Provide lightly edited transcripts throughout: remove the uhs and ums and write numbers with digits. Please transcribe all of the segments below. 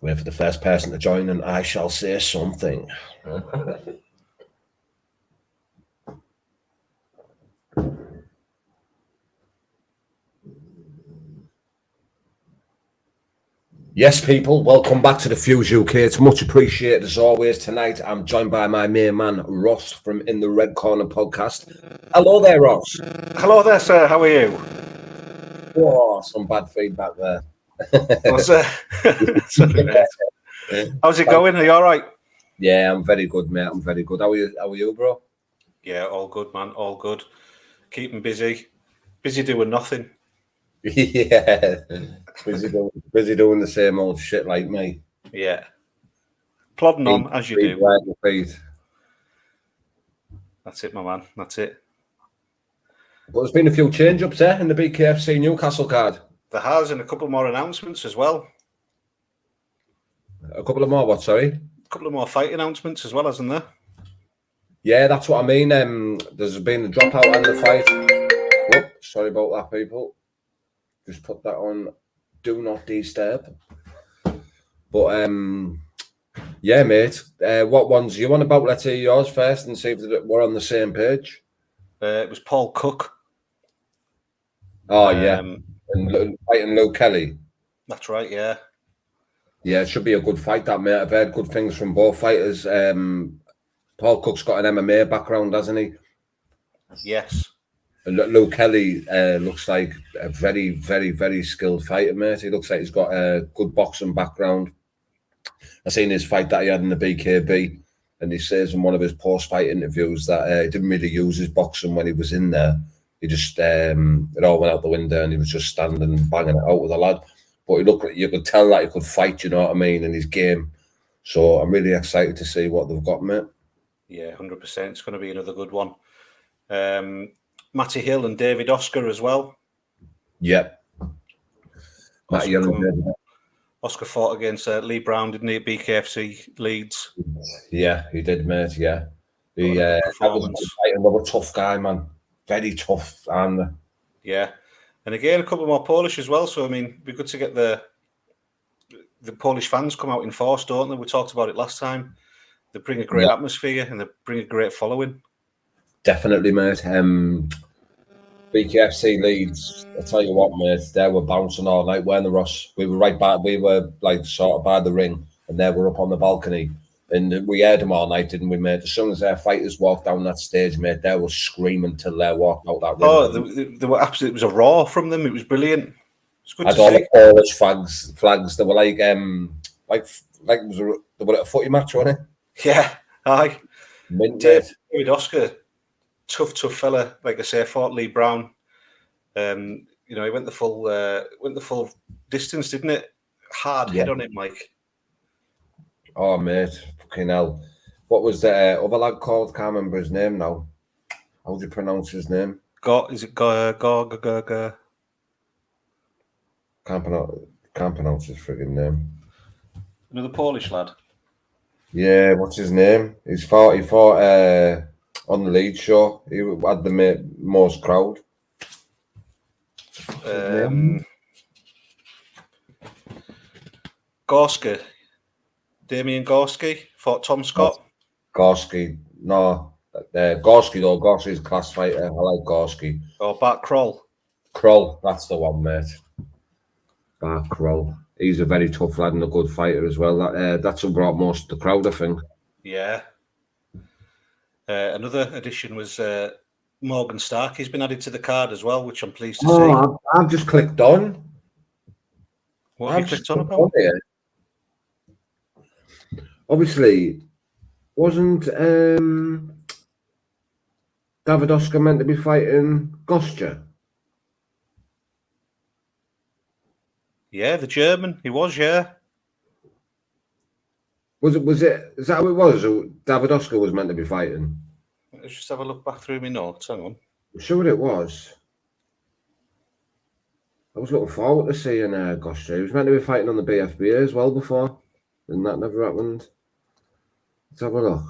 Wait for the first person to join and I shall say something. Yes, people, welcome back to the Fuse UK. It's much appreciated as always. Tonight, I'm joined by my main man, Ross, from In the Red Corner podcast. Hello there, Ross. Hello there, sir. How are you? Oh, some bad feedback there. Sorry, mate. How's it going? Are you all right? Yeah, I'm very good, mate. I'm very good. How are you, bro? Yeah, all good, man. All good. Keeping busy. Busy doing nothing. Yeah, busy doing the same old shit like me. Yeah. Plodding on, as you do. That's it, my man. That's it. But there's been a few change-ups there in the BKFC Newcastle card. There has, and a couple more announcements as well. A couple of more, what, sorry? A couple of more fight announcements as well, hasn't there? Yeah, that's what I mean. There's been a dropout and the fight. Oh, sorry about that, people. Just put that on Do Not Disturb. But, yeah, mate. What ones you on about? Let's hear yours first and see if we're on the same page. It was Paul Cook. Oh, yeah. And fighting Luke Kelly. That's right, yeah. Yeah, it should be a good fight, that, mate. I've heard good things from both fighters. Paul Cook's got an MMA background, hasn't he? Yes. And Luke Kelly looks like a very, very, very skilled fighter, mate. He looks like he's got a good boxing background. I seen his fight that he had in the BKB, and he says in one of his post-fight interviews that he didn't really use his boxing when he was in there. He just it all went out the window, and he was just standing banging it out with a lad. But he looked, you could tell that he could fight. You know what I mean? In his game. So I'm really excited to see what they've got, mate. Yeah, 100%. It's going to be another good one. Matty Hill and David Oscar as well. Yep. Matty Hill and David. Oscar fought against Lee Brown, didn't he, at BKFC Leeds? Yeah, he did, mate. Yeah. Another tough guy, man. Very tough. And yeah. And again, a couple more Polish as well. So, I mean, it'd be good to get the Polish fans come out in force, don't they? We talked about it last time. They bring a great atmosphere and they bring a great following. Definitely, mate. BKFC Leeds, I tell you what, mate, they were bouncing all night, weren't they, Ross? We were right back, we were like sort of by the ring, and they were up on the balcony. And we heard them all night, didn't we, mate? As soon as their fighters walked down that stage, mate, they were screaming till they walked out that ring. Oh, they were absolutely, it was a roar from them. It was brilliant. It's good to see. All the Polish flags. They were like it was they were at a footy match, weren't it? Yeah, aye. David Oscar, tough fella. Like I say, fought Lee Brown. You know, he went the full distance, didn't it? Hard head on him, Mike. Oh, mate, fucking hell. What was the other lad called? Can't remember his name now. How do you pronounce his name? Is it Can't pronounce his friggin' name. Another Polish lad. Yeah, what's his name? He fought on the Leeds show. He had the most crowd. Gorski. Damien Gorski fought Tom Scott. Gorski. No. Gorski, though. Gorski's a class fighter. I like Gorski. Oh, Bart Kroll. Kroll, that's the one, mate. Bart Kroll. He's a very tough lad and a good fighter as well. That's what brought most of the crowd, I think. Yeah. Another addition was Morgan Stark. He's been added to the card as well, which I'm pleased to see. I've just clicked on. What have you clicked on about? Obviously, wasn't David Oscar meant to be fighting Goscha? Yeah, the German. He was, yeah. Was it? Is that how it was? David Oscar was meant to be fighting? Let's just have a look back through my notes. Hang on. I'm sure it was. I was looking forward to seeing Goscha. He was meant to be fighting on the BFBA as well before, and that never happened. Let's have a look.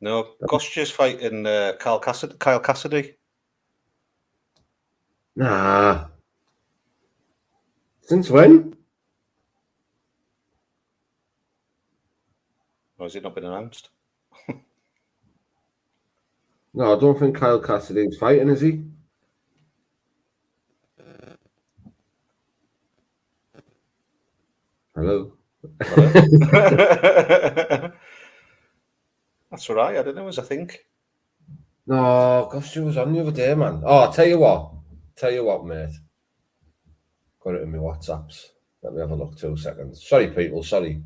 No, Goscha's fighting Kyle Cassidy. Nah. Since when? Or has it not been announced? No, I don't think Kyle Cassidy's fighting, is he? Hello? That's all right. I don't know, as I think. No, gosh, you was on the other day, man. Oh, I'll tell you what, mate. Got it in my WhatsApps. Let me have a look, 2 seconds. Sorry, people, sorry.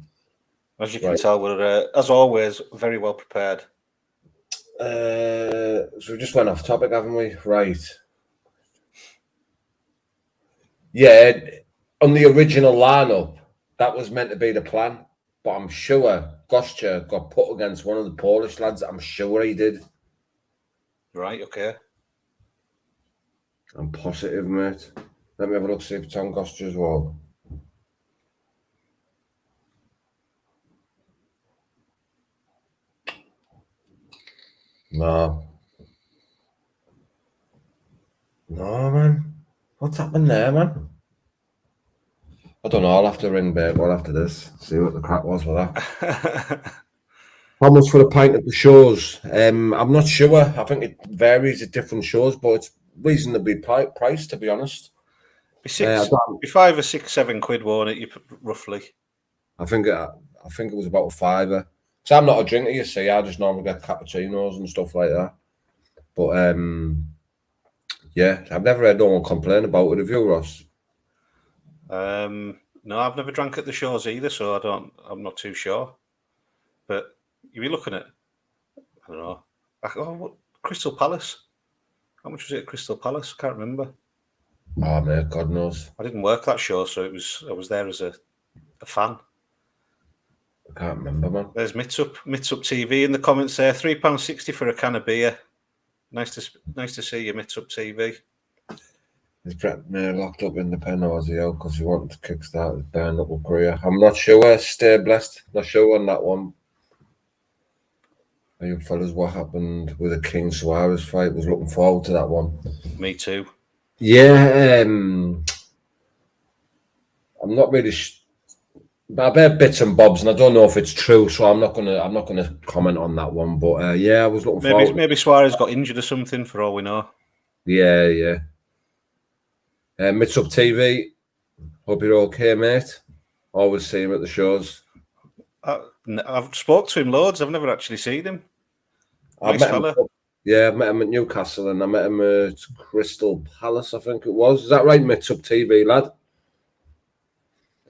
As you can tell, we're, as always, very well prepared. So we just went off topic, haven't we? Right. Yeah, on the original lineup, that was meant to be the plan. But I'm sure Goscha got put against one of the Polish lads. I'm sure he did. Right, okay. I'm positive, mate. Let me have a look, see if it's on Goscha as well. No, man. What's happened there, man? I don't know. I'll have to ring Bakewell after this, see what the crack was with that. How much for a pint at the shows? I'm not sure. I think it varies at different shows, but it's reasonably priced, to be honest. Be 5 or 6, 7 quid, won't it? Roughly. I think it was about £5. So I'm not a drinker, you see. I just normally get cappuccinos and stuff like that. But yeah, I've never heard no one complain about it. Have you, Ross? No, I've never drank at the shows either, so I'm not too sure. But you'll be looking at, I don't know. What Crystal Palace? How much was it at Crystal Palace? I can't remember. Oh mate, God knows. I didn't work that show, so I was there as a fan. I can't remember, man. There's Mitsup TV in the comments there. £3.60 for a can of beer. Nice to see you, Mitsup TV. Is Brett Mayer locked up in the pen, or is he out because he wanted to kickstart his bare knuckle career? I'm not sure. Stay blessed. Not sure on that one. Are you fellas, what happened with the King Suarez fight? Was looking forward to that one. Me too. Yeah, I'm not really. I've heard bits and bobs, and I don't know if it's true, so I'm not gonna comment on that one. But yeah, I was looking forward. Maybe Suarez got injured or something, for all we know. Yeah. Mitsup TV. Hope you're okay, mate. Always see him at the shows. I've spoke to him loads. I've never actually seen him. Nice fella. I've met him at Newcastle, and I met him at Crystal Palace, I think it was. Is that right, Mitsup TV, lad?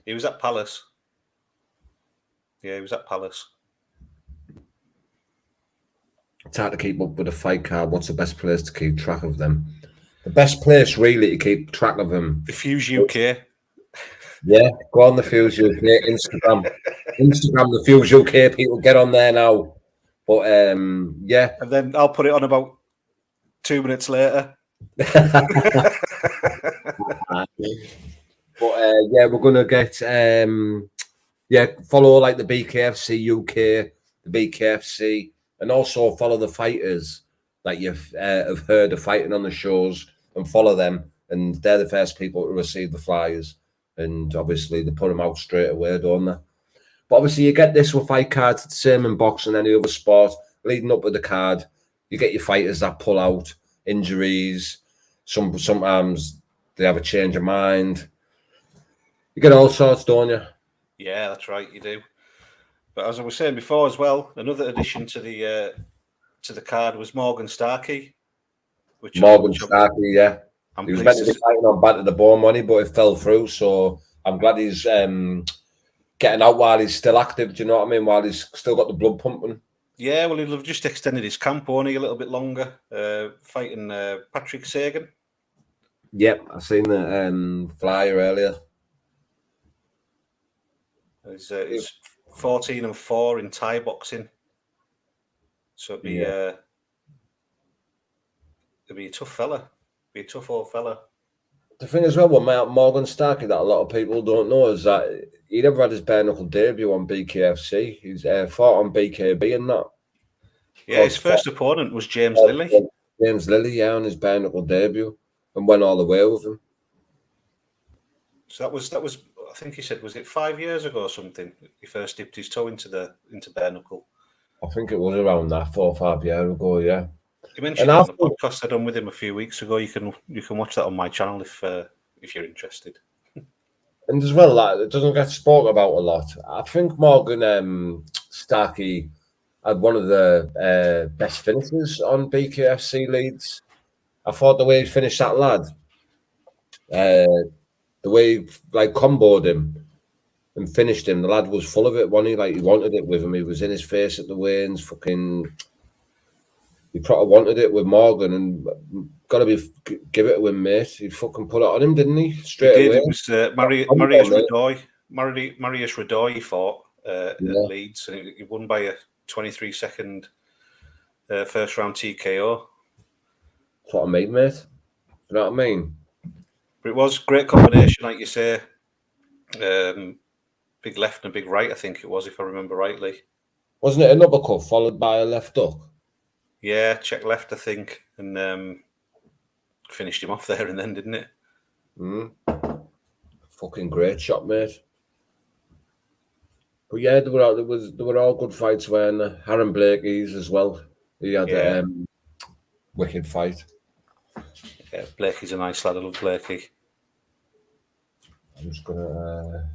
He was at Palace. Yeah, he was at Palace. It's hard to keep up with a fight card. What's the best place to keep track of them? The best place, really, to keep track of them. The Fuse UK. Yeah, go on the Fuse UK Instagram. The Fuse UK people, get on there now. But yeah, and then I'll put it on about 2 minutes later. But yeah, we're gonna get follow like the BKFC UK, the BKFC, and also follow the fighters that you've have heard of fighting on the shows, and follow them, and they're the first people to receive the flyers, and obviously they put them out straight away, don't they? But obviously you get this with fight cards, it's the same in boxing, any other sport. Leading up with the card, you get your fighters that pull out, injuries. Sometimes they have a change of mind. You get all sorts, don't you? Yeah, that's right, you do. But as I was saying before as well, another addition to the card was Morgan Starkey. Starkey, yeah. He was meant to be fighting on Back to the Bone money, but it fell through. So I'm glad he's getting out while he's still active. Do you know what I mean? While he's still got the blood pumping. Yeah, well, he'll have just extended his camp, won't he, a little bit longer, fighting Patrick Sagan. Yep, I seen the flyer earlier. He's 14-4 in Thai boxing, so it'd be a tough fella, be a tough old fella. The thing as well with Morgan Starkey that a lot of people don't know is that he never had his bare knuckle debut on BKFC. He's fought on BKB and that. Yeah, his first opponent was James Lilly. James Lilly, yeah, on his bare knuckle debut, and went all the way with him. So that was I think he said, was it 5 years ago or something? He first dipped his toe into bare knuckle. I think it was around that 4 or 5 years ago. Yeah. He mentioned it on the podcast I done with him a few weeks ago. You can watch that on my channel if you're interested. And as well, that it doesn't get spoken about a lot. I think Morgan Starkey had one of the best finishes on BKFC Leeds. I thought the way he finished that lad, the way he like comboed him and finished him, the lad was full of it, wasn't he? Like he wanted it with him. He was in his face at the weigh-ins, he probably wanted it with Morgan, and give it to him, mate. He fucking put it on him, didn't he? Straight away. It was Marius Radoy. Marius Radoy he fought at Leeds, and he won by a 23-second first round TKO. That's what I mean, mate. You know what I mean? But it was a great combination, like you say. Big left and a big right, I think it was, if I remember rightly. Wasn't it an uppercut followed by a left hook? Yeah, check left, I think, and finished him off there and then, didn't it? Fucking great shot, mate. But yeah, they were all good fights. When Aaron Blakey's as well, he had a wicked fight. Yeah, Blakey's a nice lad. I love Blakey. I'm just gonna.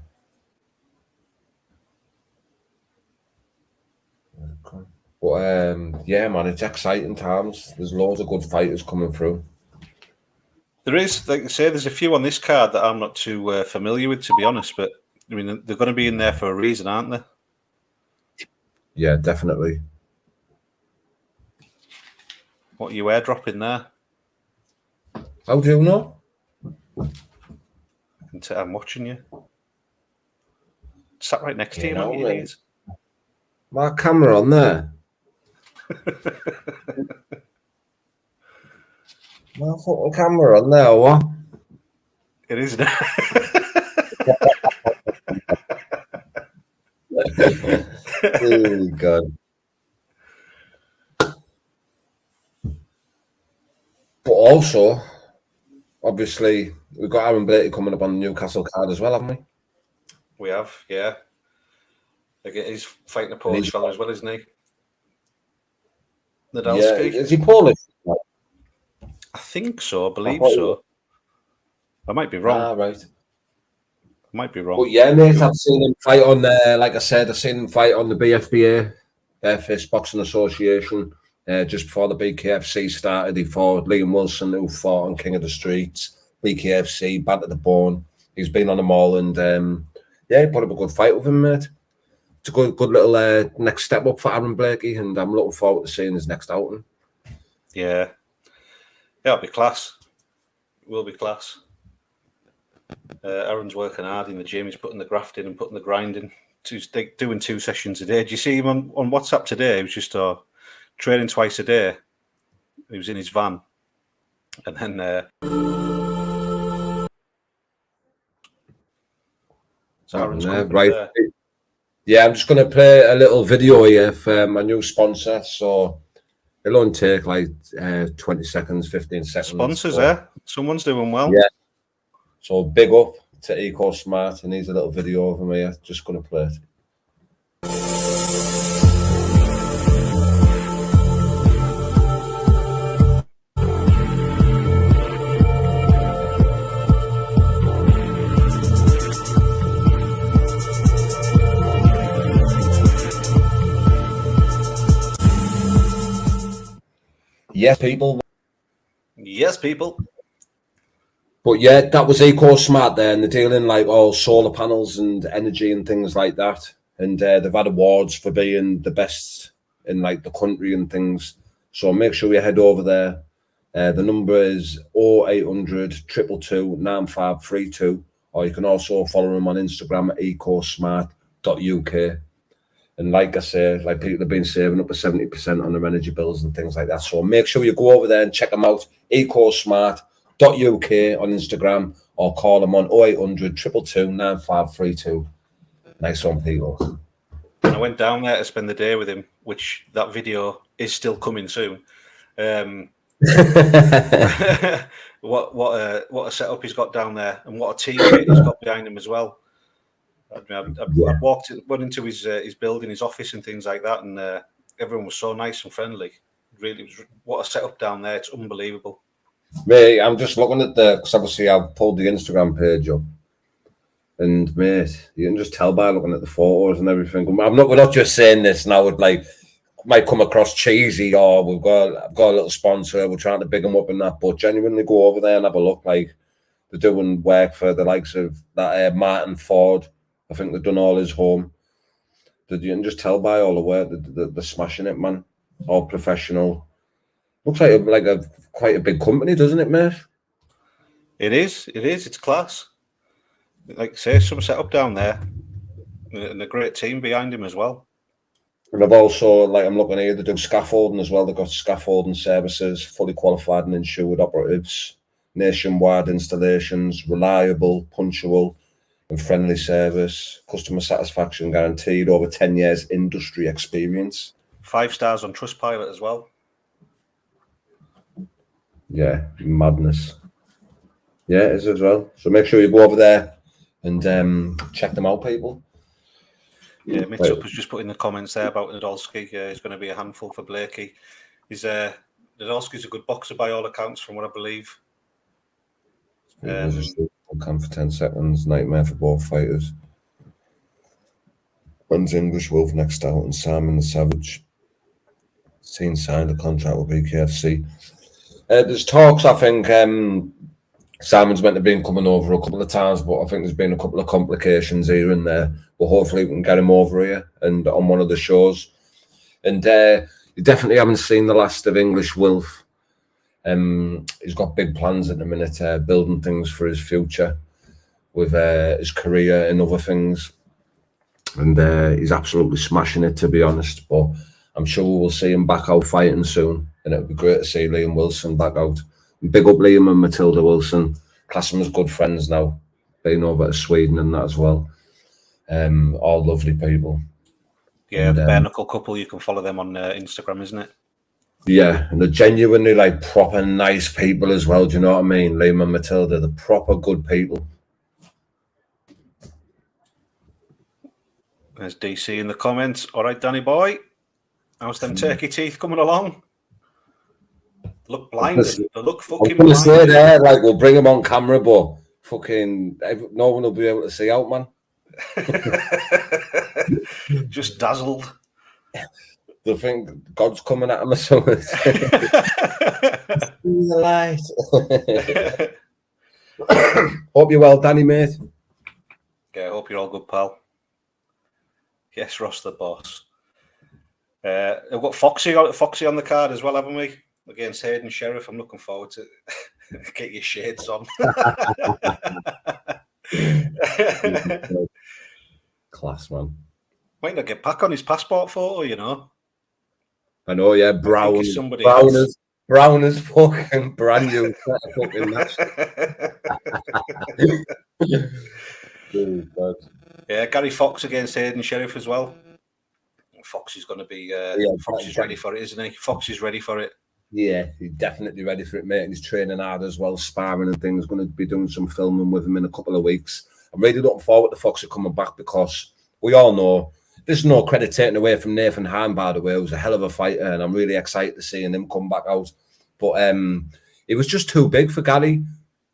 But yeah, man, it's exciting times. There's loads of good fighters coming through. There is, like I say, there's a few on this card that I'm not too familiar with, to be honest. But I mean, they're going to be in there for a reason, aren't they? Yeah, definitely. What are you airdropping there? How do you know? I'm watching you. Sat right next to you, man. My camera on there. My fucking camera on there, or what? It is now. Oh, God. But also, obviously, we've got Aaron Blakey coming up on the Newcastle card as well, haven't we? We have, yeah. He's fighting a Polish fella as well, isn't he? Nadalski. Yeah, is he Polish? I think so. I believe so. I might be wrong. Ah, right. I might be wrong. But yeah, mate, I've seen him fight on like I said, I've seen him fight on the BFBA, Fist Boxing Association. Just before the BKFC started, he fought Liam Wilson, who fought on King of the Streets, BKFC, Bad at the Bone. He's been on them all, and he put up a good fight with him, mate. It's a good little next step up for Aaron Blakey, and I'm looking forward to seeing his next outing. Yeah, it'll be class. It will be class. Aaron's working hard in the gym. He's putting the graft in and putting the grind in. Doing 2 sessions a day. Did you see him on WhatsApp today? He was just training twice a day. He was in his van, and then so Aaron's right. Yeah, I'm just going to play a little video here for my new sponsor. So it'll only take like 20 seconds, 15 seconds. Sponsors, someone's doing well. Yeah. So big up to Eco Smart, and here's a little video of him here. Just going to play it. Yes, people. Yes, people. But yeah, that was Eco Smart there, and they're dealing like all solar panels and energy and things like that. And they've had awards for being the best in like the country and things. So make sure you head over there. The number is 0800 222 9532, or you can also follow them on Instagram at ecosmart.uk. And like I say, like people have been saving up to 70% on their energy bills and things like that. So make sure you go over there and check them out. ecosmart.uk on Instagram, or call them on 0800 222 9532. Nice one, people. I went down there to spend the day with him, which that video is still coming soon. What a setup he's got down there, and what a team he's got behind him as well. I went into his building, his office, and things like that, and everyone was so nice and friendly. Really, it was what a setup down there. It's unbelievable. Mate, I'm just looking at because obviously I've pulled the Instagram page up, and mate, you can just tell by looking at the photos and everything. We're not just saying this now. It might come across cheesy, or I've got a little sponsor. We're trying to big them up and that, but genuinely go over there and have a look. Like, they're doing work for the likes of that Martin Ford. I think they've done all his home. You can just tell by all the work that they're smashing it, man. All professional. Looks like quite a big company, doesn't it, mate? It is. It's class. Like I say, some setup down there, and a great team behind him as well. And I've also, like, I'm looking here, they do scaffolding as well. They've got scaffolding services, fully qualified and insured operatives, nationwide installations, reliable, punctual, and friendly service, customer satisfaction guaranteed, over 10 years industry experience. 5 stars on Trustpilot as well. Yeah, madness. Yeah, it is as well. So make sure you go over there and check them out, people. Yeah, Mitsup has just put in the comments there about Nadolski. He's going to be a handful for Blakey. Nadolski's a good boxer by all accounts, from what I believe. Come for 10 seconds. Nightmare for both fighters. When's English Wolf next out? And Simon the Savage. Seen signed a contract with BKFC. There's talks, I think. Simon's meant to be coming over a couple of times, but I think there's been a couple of complications here and there. But hopefully we can get him over here and on one of the shows. And you definitely haven't seen the last of English Wolf. He's got big plans at the minute, building things for his future with his career and other things. And he's absolutely smashing it, to be honest. But I'm sure we will see him back out fighting soon. And it would be great to see Liam Wilson back out. Big up Liam and Matilda Wilson. Class them as good friends now. Been over to Sweden and that as well. All lovely people. Yeah, and, the bare knuckle couple, you can follow them on Instagram, isn't it? Yeah, and they're genuinely like proper nice people as well. Do you know what I mean? Liam and Matilda, they're proper good people. There's DC in the comments. All right, Danny boy. How's them turkey teeth coming along? Look blinded. They look fucking blinded. Say there, like, we'll bring them on camera, but fucking no one will be able to see out, man. Just dazzled. They think God's coming at them or something. The light. Hope you're well, Danny, mate. Yeah, I hope you're all good, pal. Yes, Ross the boss. We've got Foxy on the card as well, haven't we? Against Hayden Sheriff. I'm looking forward to get your shades on. Class, man. Might not get back on his passport photo, you know. I know, yeah. Brown as fucking brand new. Yeah, Gary Fox against Hayden Sheriff as well. Fox is going to be. Fox is ready for it, isn't he? Fox is ready for it. Yeah, he's definitely ready for it, mate. And he's training hard as well, sparring and things. Going to be doing some filming with him in a couple of weeks. I'm really looking forward to Foxy coming back, because we all know there's no credit taken away from Nathan Hahn, by the way. He was a hell of a fighter, and I'm really excited to seeing him come back out. But it was just too big for Gary.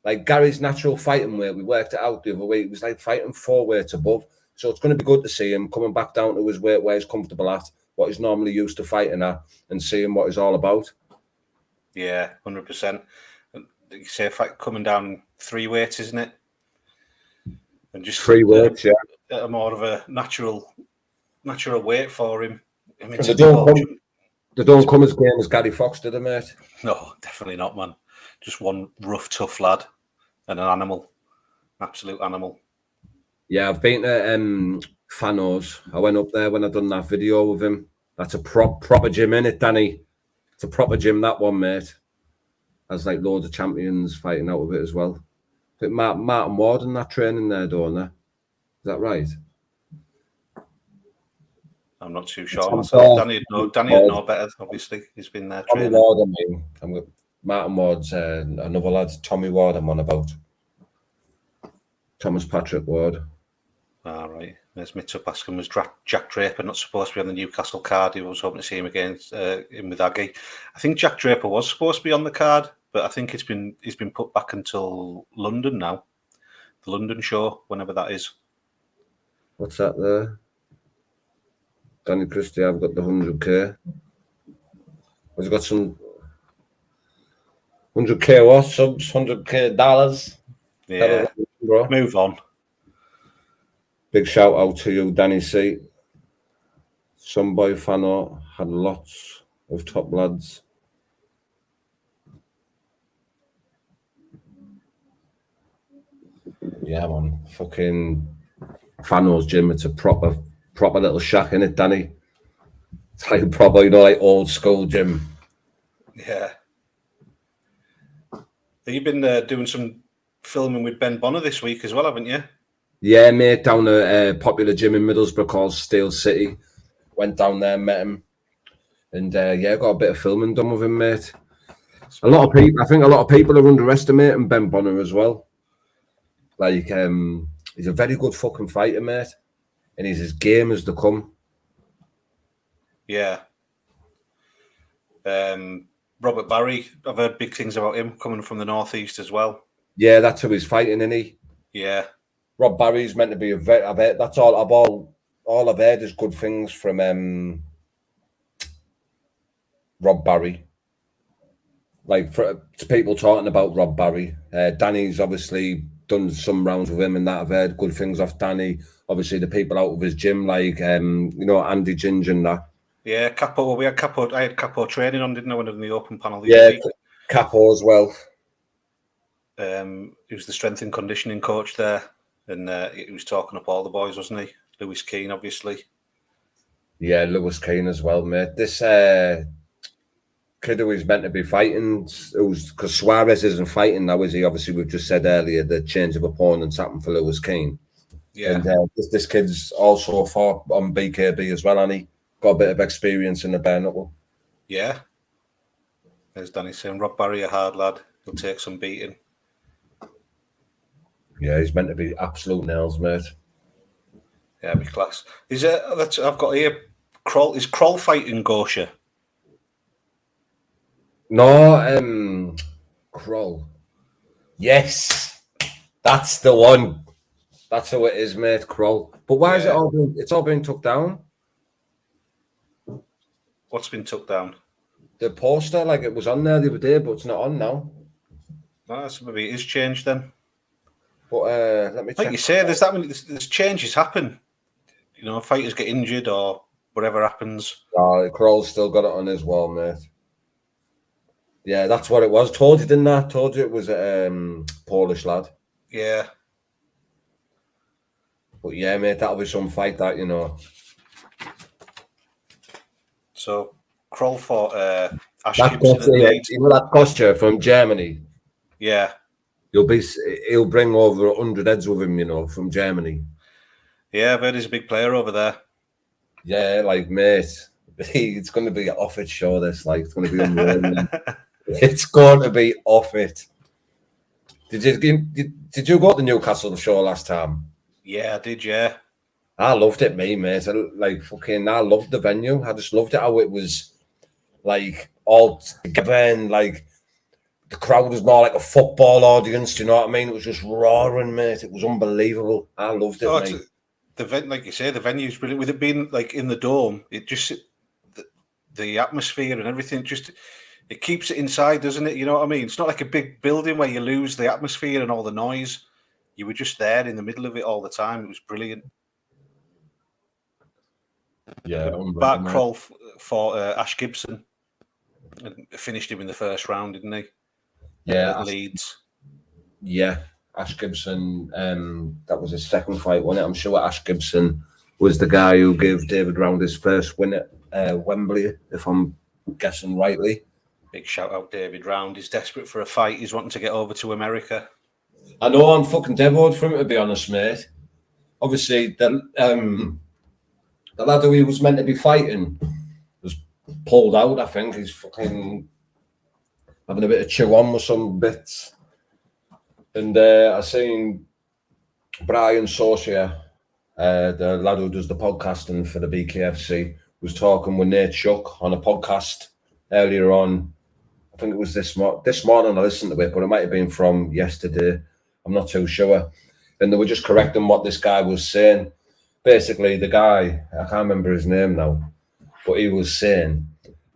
Like, Gary's natural fighting weight, we worked it out the other week. It was like fighting 4 weights above. So it's going to be good to see him coming back down to his weight where he's comfortable at, what he's normally used to fighting at, and seeing what he's all about. Yeah, 100%. You say coming down 3 weights, isn't it? And just 3 weights, yeah. A more of a natural weight for him. I mean, they don't come as game as Gary Fox did, mate. No, definitely not, man. Just one rough, tough lad and an animal, absolute animal. Yeah, I've been to Fanos. I went up there when I done that video with him. That's a proper gym, innit, Danny? It's a proper gym, that one, mate. There's like loads of champions fighting out of it as well. I think Martin Ward and that training there, don't they? Is that right? I'm not too sure myself. Danny would know better, obviously. He's been there training. Tommy Ward, I mean. I'm with Martin Ward's another lad, Tommy Ward I'm on about. Thomas Patrick Ward. All right. There's Mitsup asking, was Jack Draper not supposed to be on the Newcastle card? He was hoping to see him against in with Aggie. I think Jack Draper was supposed to be on the card, but I think he's been put back until London now. The London show, whenever that is. What's that there? Danny Christie, I've got the 100k. Has got some 100k what? Subs, 100k dollars. Yeah. Bro. Move on. Big shout out to you, Danny C. Some boy Fano had lots of top lads. Yeah, man. Fucking Fano's gym. It's a proper little shack, innit, Danny? It's like proper, like old school gym. Yeah. You've been doing some filming with Ben Bonner this week as well, haven't you? Yeah, mate, down a popular gym in Middlesbrough called Steel City. Went down there, met him, and got a bit of filming done with him, mate. I think a lot of people are underestimating Ben Bonner as well. Like, he's a very good fucking fighter, mate, and he's as game as they come. Yeah. Robert Barry, I've heard big things about him coming from the northeast as well. Yeah, that's who he's fighting, isn't he? Yeah. Rob Barry's meant to be that's all I've heard is good things from Rob Barry. Like, for people talking about Rob Barry. Danny's obviously done some rounds with him, and that I've heard good things off Danny. Obviously, the people out of his gym, like Andy Ginger and that. Yeah, Capo. I had Capo training on, didn't I? When I was in the open panel. Capo as well. He was the strength and conditioning coach there, and he was talking up all the boys, wasn't he? Lewis Keane, obviously. Yeah, Lewis Keane as well, mate. This kid who he's meant to be fighting, because Suarez isn't fighting now, is he? Obviously, we've just said earlier the change of opponents happened for Lewis Keane. Yeah. And this kid's also fought on BKB as well, and he got a bit of experience in the bare knuckle. Yeah. There's Danny saying, Rob Barry, a hard lad. He'll take some beating. Yeah, he's meant to be absolute nails, mate. Yeah, be class. I've got here, Kroll. Is Kroll fighting Gosha? No, Kroll. Yes, that's the one. That's who it is, mate. Kroll. But why is it all been? It's all been took down. What's been took down? The poster, like it was on there the other day, but it's not on now. No, so maybe it is changed then. But let me check. Like you say, there's changes happen. You know, fighters get injured or whatever happens. Kroll's still got it on his wall, mate. Yeah, that's what it was. Told you, didn't I? Told you it was a Polish lad. Yeah. But yeah, mate, that'll be some fight, that, you know. So, Kroll fought Ash That Gibson. that posture from Germany. Yeah. He'll bring over 100 heads with him, you know, from Germany. Yeah, I've heard he's a big player over there. Yeah, like, mate, it's going to be off its show, this. Like, it's going to be unreal. It's going to be off it. Did you go to the Newcastle show last time? Yeah, I did, yeah. I loved it, mate. I loved the venue. I just loved it how it was, like, all together, and, like, the crowd was more like a football audience, do you know what I mean? It was just roaring, mate. It was unbelievable. I loved it, mate. Like you say, the venue's brilliant. With it being, like, in the dome, it just... The atmosphere and everything, just... It keeps it inside, doesn't it? You know what I mean? It's not like a big building where you lose the atmosphere and all the noise. You were just there in the middle of it all the time. It was brilliant. Yeah. Bart Kroll fought Ash Gibson and finished him in the first round, didn't he? Yeah. At Leeds. Yeah. Ash Gibson, that was his second fight, wasn't it? I'm sure Ash Gibson was the guy who gave David Round his first win at Wembley, if I'm guessing rightly. Big shout out David Round. He's desperate for a fight. He's wanting to get over to America. I know, I'm fucking devoted for him, to be honest, mate. Obviously, the lad who he was meant to be fighting was pulled out, I think. He's fucking having a bit of chew on with some bits. And I seen Brian Saucier the lad who does the podcasting for the BKFC, was talking with Nate Shuck on a podcast earlier on. I think it was this morning I listened to it, but it might have been from yesterday. I'm not too sure. And they were just correcting what this guy was saying. Basically, the guy, I can't remember his name now, but he was saying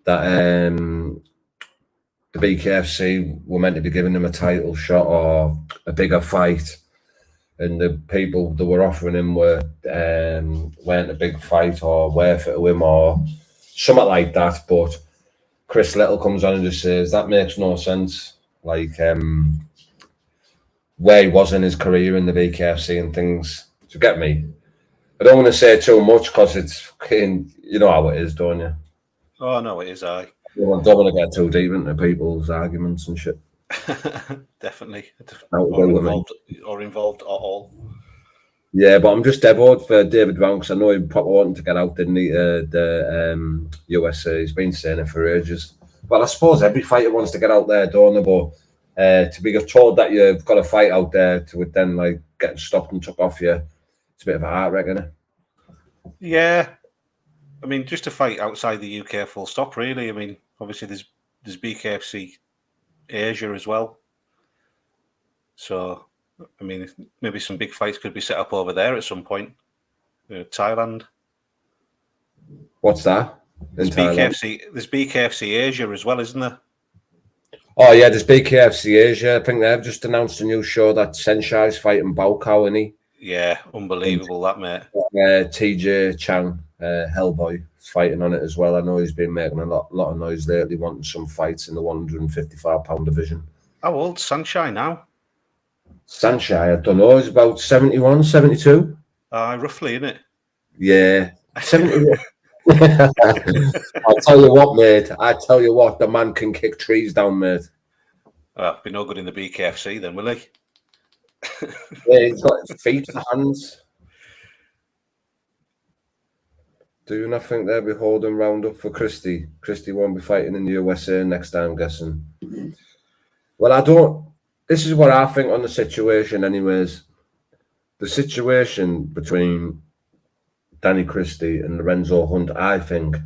that the BKFC were meant to be giving him a title shot or a bigger fight, and the people that were offering him weren't a big fight or worth it to him or something like that. But Chris Little comes on and just says that makes no sense. Like where he was in his career in the BKFC and things. Do you get me? I don't want to say too much because it's fucking, you know how it is, don't you? Oh no, it is. I don't want to get too deep into people's arguments and shit. Definitely. Or involved at all. Yeah, but I'm just devoted for David Brown because I know he probably wanted to get out, didn't he? The USA. He's been saying it for ages. Well, I suppose every fighter wants to get out there, don't they? But to be told that you've got a fight out there to then like get stopped and took off you, it's a bit of a heartbreak, isn't it? Yeah. I mean, just a fight outside the UK, full stop, really. I mean, obviously there's BKFC Asia as well. So, I mean, maybe some big fights could be set up over there at some point. Thailand. What's that? There's BKFC Asia as well, isn't there? Oh, yeah, there's BKFC Asia. I think they've just announced a new show that Senshai's fighting Baokao, isn't he? Yeah, unbelievable, that, mate. TJ Chang, Hellboy, is fighting on it as well. I know he's been making a lot of noise lately, wanting some fights in the 155-pound division. How old's Sanshai now? Sanshai, I don't know, he's about 71, 72. Roughly, isn't it? Yeah, 71. I'll tell you what, mate. I tell you what, the man can kick trees down, mate. Be no good in the BKFC then, will he? Yeah, he's got feet and hands. Do you not think they'll be holding round up for Christie? Christie won't be fighting in the USA next time, I'm guessing. Well, I don't. This is what I think on the situation, anyways. The situation between Danny Christie and Lorenzo Hunt, I think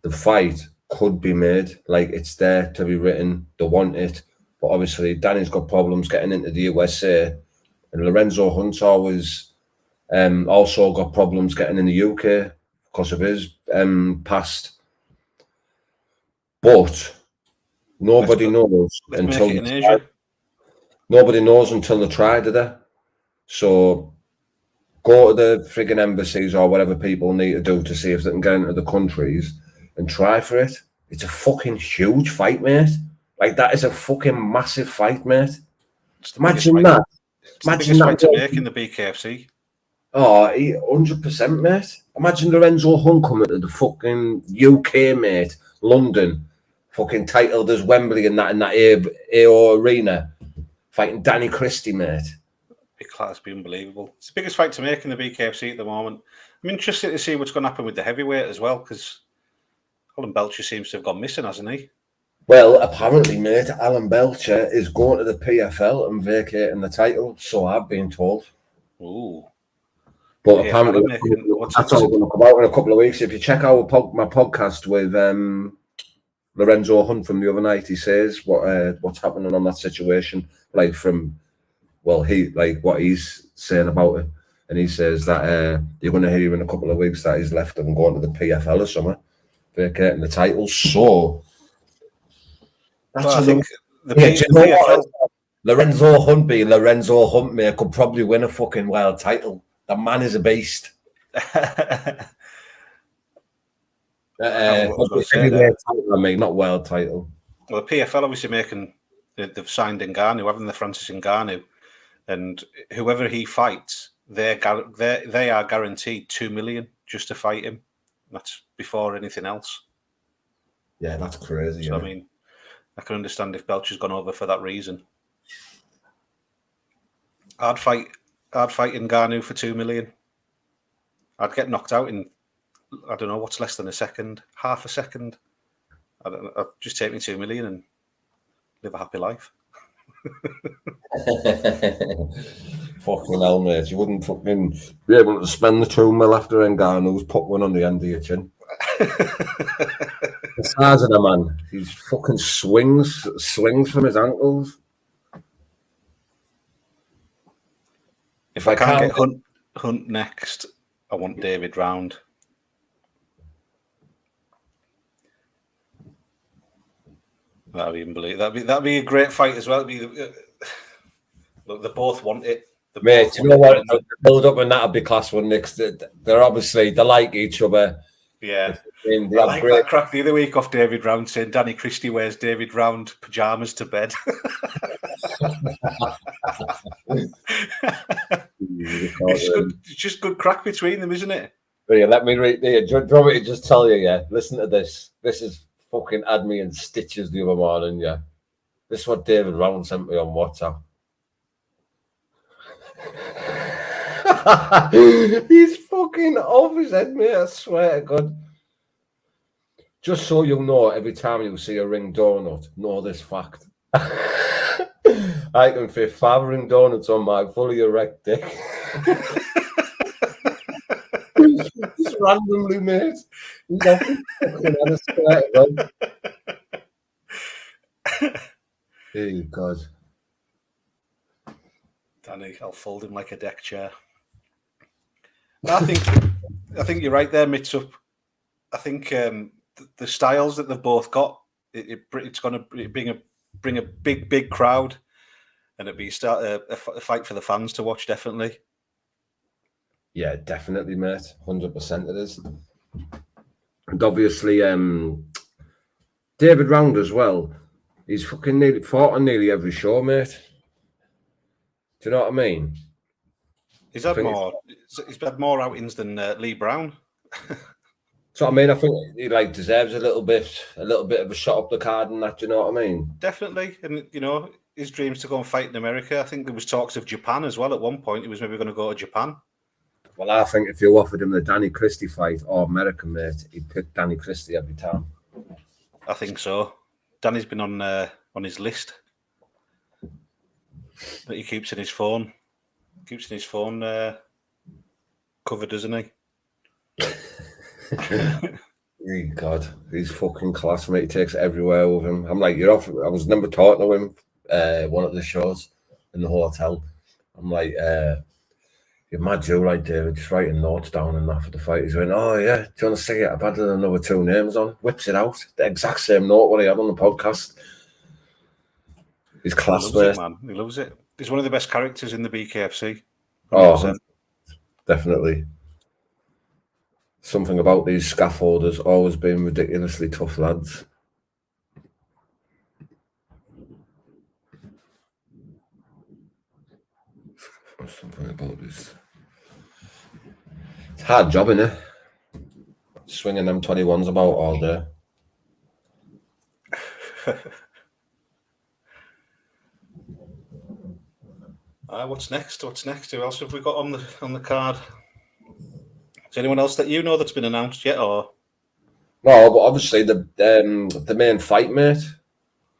the fight could be made. Like, it's there to be written. They want it. But obviously, Danny's got problems getting into the USA. And Lorenzo Hunt's always also got problems getting in the UK because of his past. But nobody knows until they try. Nobody knows until they try, do they? So go to the frigging embassies or whatever people need to do to see if they can get into the countries and try for it. It's a fucking huge fight, mate. Like, that is a fucking massive fight, mate. Imagine that. Imagine that fight to make in the BKFC. Oh, 100%, mate. Imagine Lorenzo Hunt coming to the fucking UK, mate, London, fucking titled as Wembley in that AO Arena, fighting Danny Christie, mate. That'd be unbelievable. It's the biggest fight to make in the BKFC at the moment. I'm interested to see what's going to happen with the heavyweight as well, because Alan Belcher seems to have gone missing, hasn't he? Well, apparently, mate, Alan Belcher is going to the PFL and vacating the title, so I've been told. Ooh. But yeah, apparently, that's all going to come out in a couple of weeks. If you check out my podcast with Lorenzo Hunt from the other night, he says what's happening on that situation, like from, well, what he's saying about it. And he says that you're going to hear in a couple of weeks that he's left and going to the PFL or something, vacating the title. So, I think the PFL. Lorenzo Hunt being Lorenzo Hunt, mate, could probably win a fucking world title. The man is a beast. Not world title. Well, the PFL obviously they've signed Ngannou, haven't they, Francis Ngannou, and whoever he fights, they are guaranteed $2 million just to fight him. That's before anything else. Yeah, that's crazy. So, I mean, I can understand if Belcher's gone over for that reason. I'd fight Ngannou for $2 million. I'd get knocked out in, I don't know, what's less than a second, half a second. I'd just take me $2 million and live a happy life. Fucking hell, mate. You wouldn't fucking be able to spend the 2 mil after Ngannou's put one on the end of your chin. The size of the man. He's fucking swings from his ankles. If I can't get Hunt next, I want David Round. That'd be unbelievable. That'd be a great fight as well. Look, they both want it. Mate, you know what? The build up and that'll be class one next. They're obviously they like each other. Yeah. I like that crack the other week off David Round saying Danny Christie wears David Round pajamas to bed. It's just good crack between them, isn't it? Yeah, let me read. Do you want me to just tell you? Yeah, listen to this. This is fucking had me in stitches the other morning. Yeah, this is what David Round sent me on WhatsApp. He's fucking off his head, mate. I swear to God. Just so you'll know, every time you see a ring donut, know this fact. I can fit 5 ring donuts on my fully erect dick. Just randomly, mate. He's off his fucking head, I swear to God. Hey, God. Danny, I'll fold him like a deck chair. I think you're right there, Mitsup. I think the styles that they've both got, it's going to bring a big crowd, and it'll be a fight for the fans to watch, definitely. Yeah, definitely, mate. 100% it is. And obviously, David Round as well. He's fucking fought on nearly every show, mate. Do you know what I mean? He's had more outings than Lee Brown. So I mean, I think he deserves a little bit of a shot up the card and that. Do you know what I mean? Definitely, and his dreams to go and fight in America. I think there was talks of Japan as well at one point. He was maybe going to go to Japan. Well, I think if you offered him the Danny Christie fight or America, mate, he'd pick Danny Christie every time. I think so. Danny's been on his list that he keeps in his phone. Covered, doesn't he? God, he's fucking class, mate. He takes it everywhere with him. I'm like, you're off. I was never talking to him one of the shows in the hotel. I'm like, you're mad, Joe, right, David? Just writing notes down and that for the fight. He's going, oh, yeah, do you want to say it? I've added another 2 names on. Whips it out. The exact same note what he had on the podcast. He's class, mate. Man. He loves it. He's one of the best characters in the BKFC. 100%. Oh, definitely. Something about these scaffolders always being ridiculously tough lads. Something about this. It's a hard job, innit? Swinging them 21s about all day. What's next? Who else have we got on the card? Is there anyone else that you know that's been announced yet, or? No, but obviously the main fight, mate,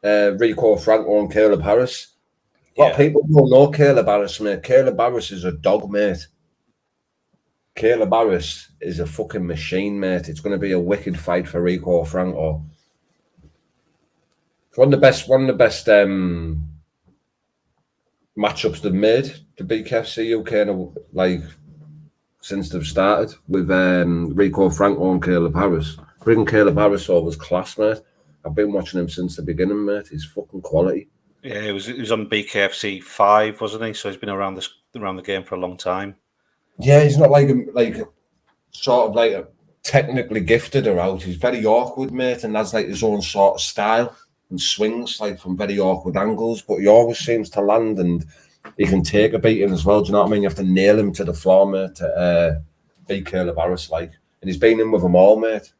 Rico Franco and Caleb Harris. A lot of people don't know Caleb Harris, mate. Caleb Harris is a dog, mate. Caleb Harris is a fucking machine, mate. It's going to be a wicked fight for Rico Franco. It's one of the best matchups they've made to BKFC UK, since they've started with Rico Franco and Caleb Harris. Bringing Caleb Harris over was class, mate. I've been watching him since the beginning, mate. He's fucking quality. Yeah, he was on BKFC 5, wasn't he? So he's been around the game for a long time. Yeah, he's not sort of a technically gifted or out. He's very awkward, mate, and has his own sort of style and swings from very awkward angles. But he always seems to land, and he can take a beating as well. Do you know what I mean? You have to nail him to the floor, mate, to beat Caleb Harris, and he's been in with them all, mate.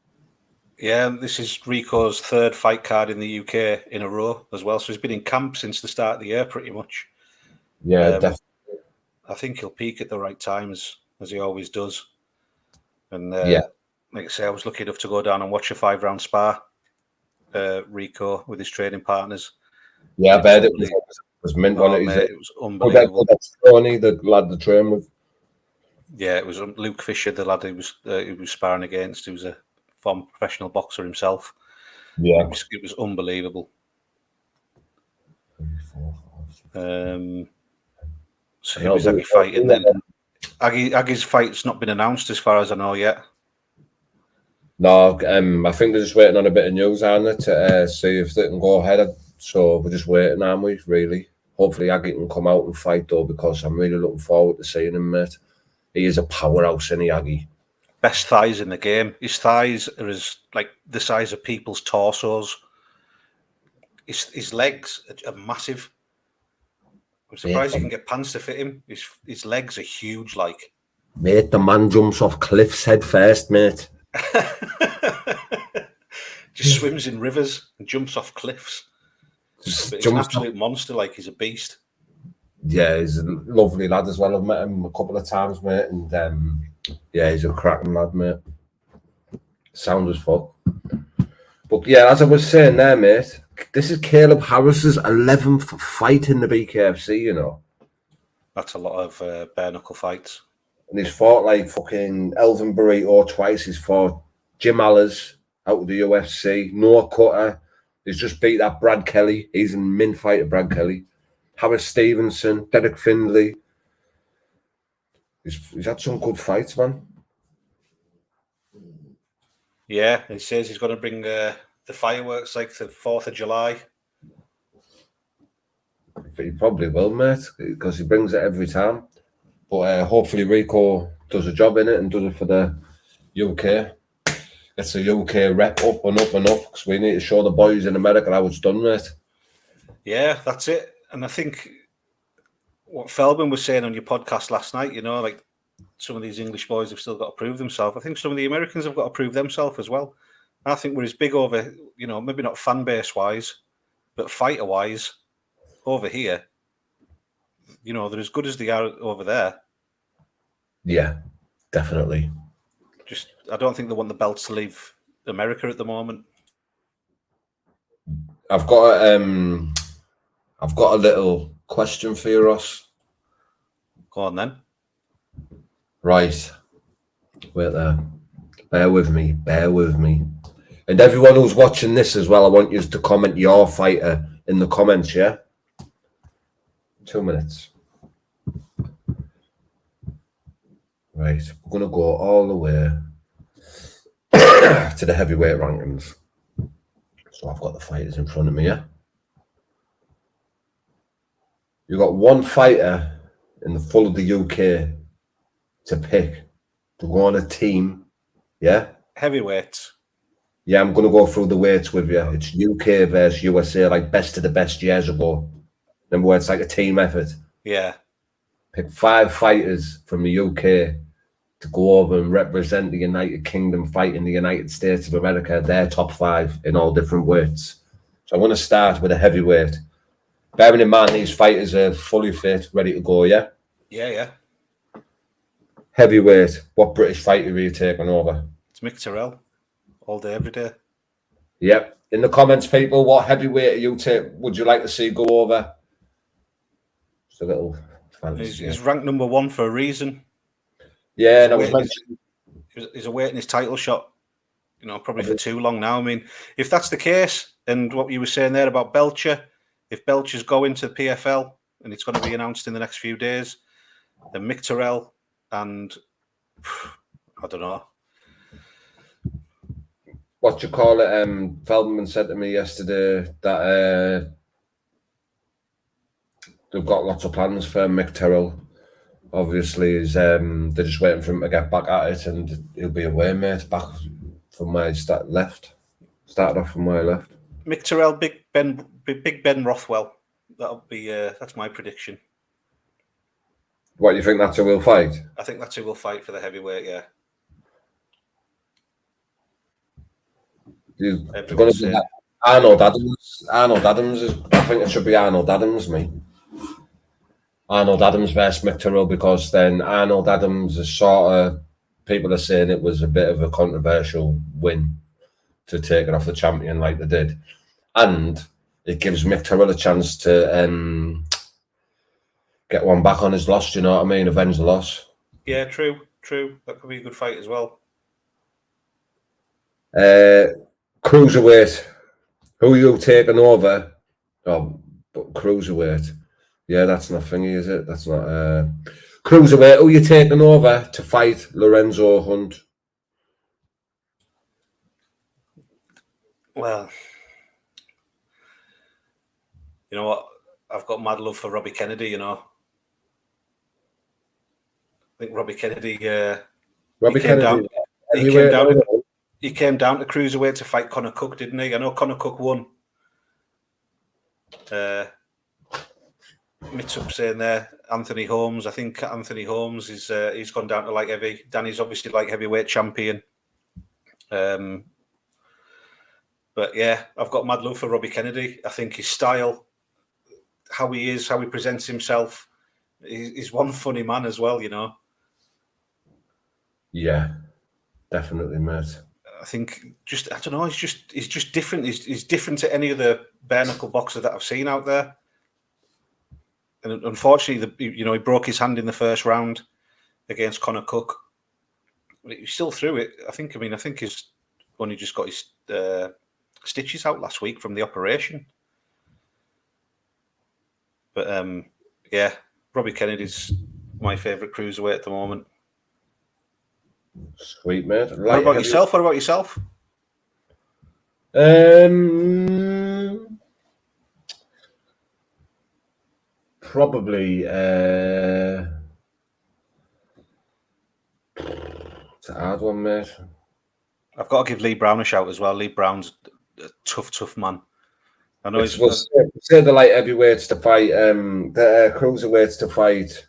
Yeah, this is Rico's 3rd fight card in the UK in a row as well. So he's been in camp since the start of the year, pretty much. Yeah, definitely. I think he'll peak at the right time, as he always does. And like I say, I was lucky enough to go down and watch a 5-round spar, Rico with his training partners. Yeah, I bet it was mint Oh, on it. mate, it was unbelievable. That's Tony, the lad the train with. Yeah, it was Luke Fisher, the lad he was sparring against. He was a former professional boxer himself. Yeah, it was unbelievable. So who was Aggie fighting then? Aggie's fight's not been announced as far as I know yet. No, I think they're just waiting on a bit of news on it to see if they can go ahead. So we're just waiting, aren't we? Really. Hopefully Aggie can come out and fight though, because I'm really looking forward to seeing him, mate. He is a powerhouse, isn't he, Aggie? Best thighs in the game. His thighs are like the size of people's torsos. His legs are massive. I'm surprised you can get pants to fit him. His legs are huge, like. Mate, the man jumps off cliffs head first, mate. Just swims in rivers and jumps off cliffs. But he's an absolute monster, like he's a beast. Yeah, he's a lovely lad as well. I've met him a couple of times, mate, and yeah, he's a cracking lad, mate. Sound as fuck. But yeah, as I was saying there, mate, this is Caleb Harris's 11th fight in the BKFC, you know. That's a lot of bare knuckle fights. And he's fought like fucking Elvin Burrito twice. He's fought Jim Allers out of the UFC. Noah Cutter. He's just beat that Brad Kelly. He's a min fighter, Brad Kelly. Harris Stevenson, Derek Findlay. He's had some good fights, man. Yeah, he says he's going to bring the fireworks like the 4th of July. He probably will, mate, because he brings it every time. But hopefully Rico does a job in it and does it for the UK. Gets the UK rep up and up and up, because we need to show the boys in America how it's done, mate. Yeah, that's it. And I think what Feldman was saying on your podcast last night, you know, like some of these English boys have still got to prove themselves. I think some of the Americans have got to prove themselves as well. I think we're as big over, you know, maybe not fan base wise, but fighter wise over here. You know, they're as good as they are over there. Yeah, definitely. Just, I don't think they want the belts to leave America at the moment. I've got a little question for you, Ross. Go on then. Right. Wait there. Bear with me. And everyone who's watching this as well, I want you to comment your fighter in the comments, yeah? 2 minutes. Right. We're going to go all the way to the heavyweight rankings. So I've got the fighters in front of me, yeah? You've got one fighter in the full of the UK to pick to go on a team, yeah? Heavyweights. Yeah, I'm going to go through the weights with you. It's UK versus USA, like best of the best years ago. Remember where it's like a team effort? Yeah. Pick 5 fighters from the UK to go over and represent the United Kingdom, fight in the United States of America, their top 5 in all different weights. So I'm going to start with a heavyweight. Bearing in mind, these fighters are fully fit, ready to go, yeah? Yeah. Heavyweight, what British fighter are you taking over? It's Mick Terrell. All day, every day. Yep. In the comments, people, what heavyweight would you like to see go over? Just a little fantasy. He's ranked number 1 for a reason. Yeah, that was mentioned. He's awaiting his title shot, you know, probably for too long now. I mean, if that's the case, and what you were saying there about Belcher, if Belcher's going to the PFL and it's going to be announced in the next few days, then Mick Terrell and I don't know. What you call it? Feldman said to me yesterday that they've got lots of plans for Mick Terrell. Obviously, they're just waiting for him to get back at it, and he'll be away, mate, back from where he started off from where he left. Mick Terrell, Big Ben Rothwell. That'll be that's my prediction. What, you think that's who will fight? I think that's who will fight for the heavyweight. Yeah. Going to be Arnold Adams. Arnold Adams is. I think it should be Arnold Adams, mate. Arnold Adams versus Mick Terrell, because then Arnold Adams is sort of, people are saying it was a bit of a controversial win to take it off the champion like they did. And it gives Mick Terrell a chance to get one back on his loss. Do you know what I mean? Avenge the loss. Yeah, true. That could be a good fight as well. Cruiserweight. Who are you taking over? Oh, but cruiserweight. Yeah, that's not thingy, is it? That's not cruiserweight. Who are you taking over to fight Lorenzo Hunt? Well, you know what? I've got mad love for Robbie Kennedy. You know, I think Robbie Kennedy. Robbie Kennedy. He came down to cruiserweight to fight Conor Cook, didn't he? I know Conor Cook won. Mitch up saying there, Anthony Holmes. I think Anthony Holmes is he's gone down to light heavy. Danny's obviously light heavyweight champion. But yeah, I've got mad love for Robbie Kennedy. I think his style, how he is, how he presents himself, he's one funny man as well, you know. Yeah, definitely, mate. I think I don't know. He's just different. He's different to any other bare knuckle boxer that I've seen out there. And unfortunately, he broke his hand in the first round against Conor Cook. But he's still through it. I think he's only just got his stitches out last week from the operation. But yeah, Robbie Kennedy's my favourite cruiserweight at the moment. Sweet, mate. What about yourself? Probably it's a hard one, mate. I've got to give Lee Brown a shout as well. Lee Brown's a tough man. I know say the light heavyweights to fight the cruiserweights to fight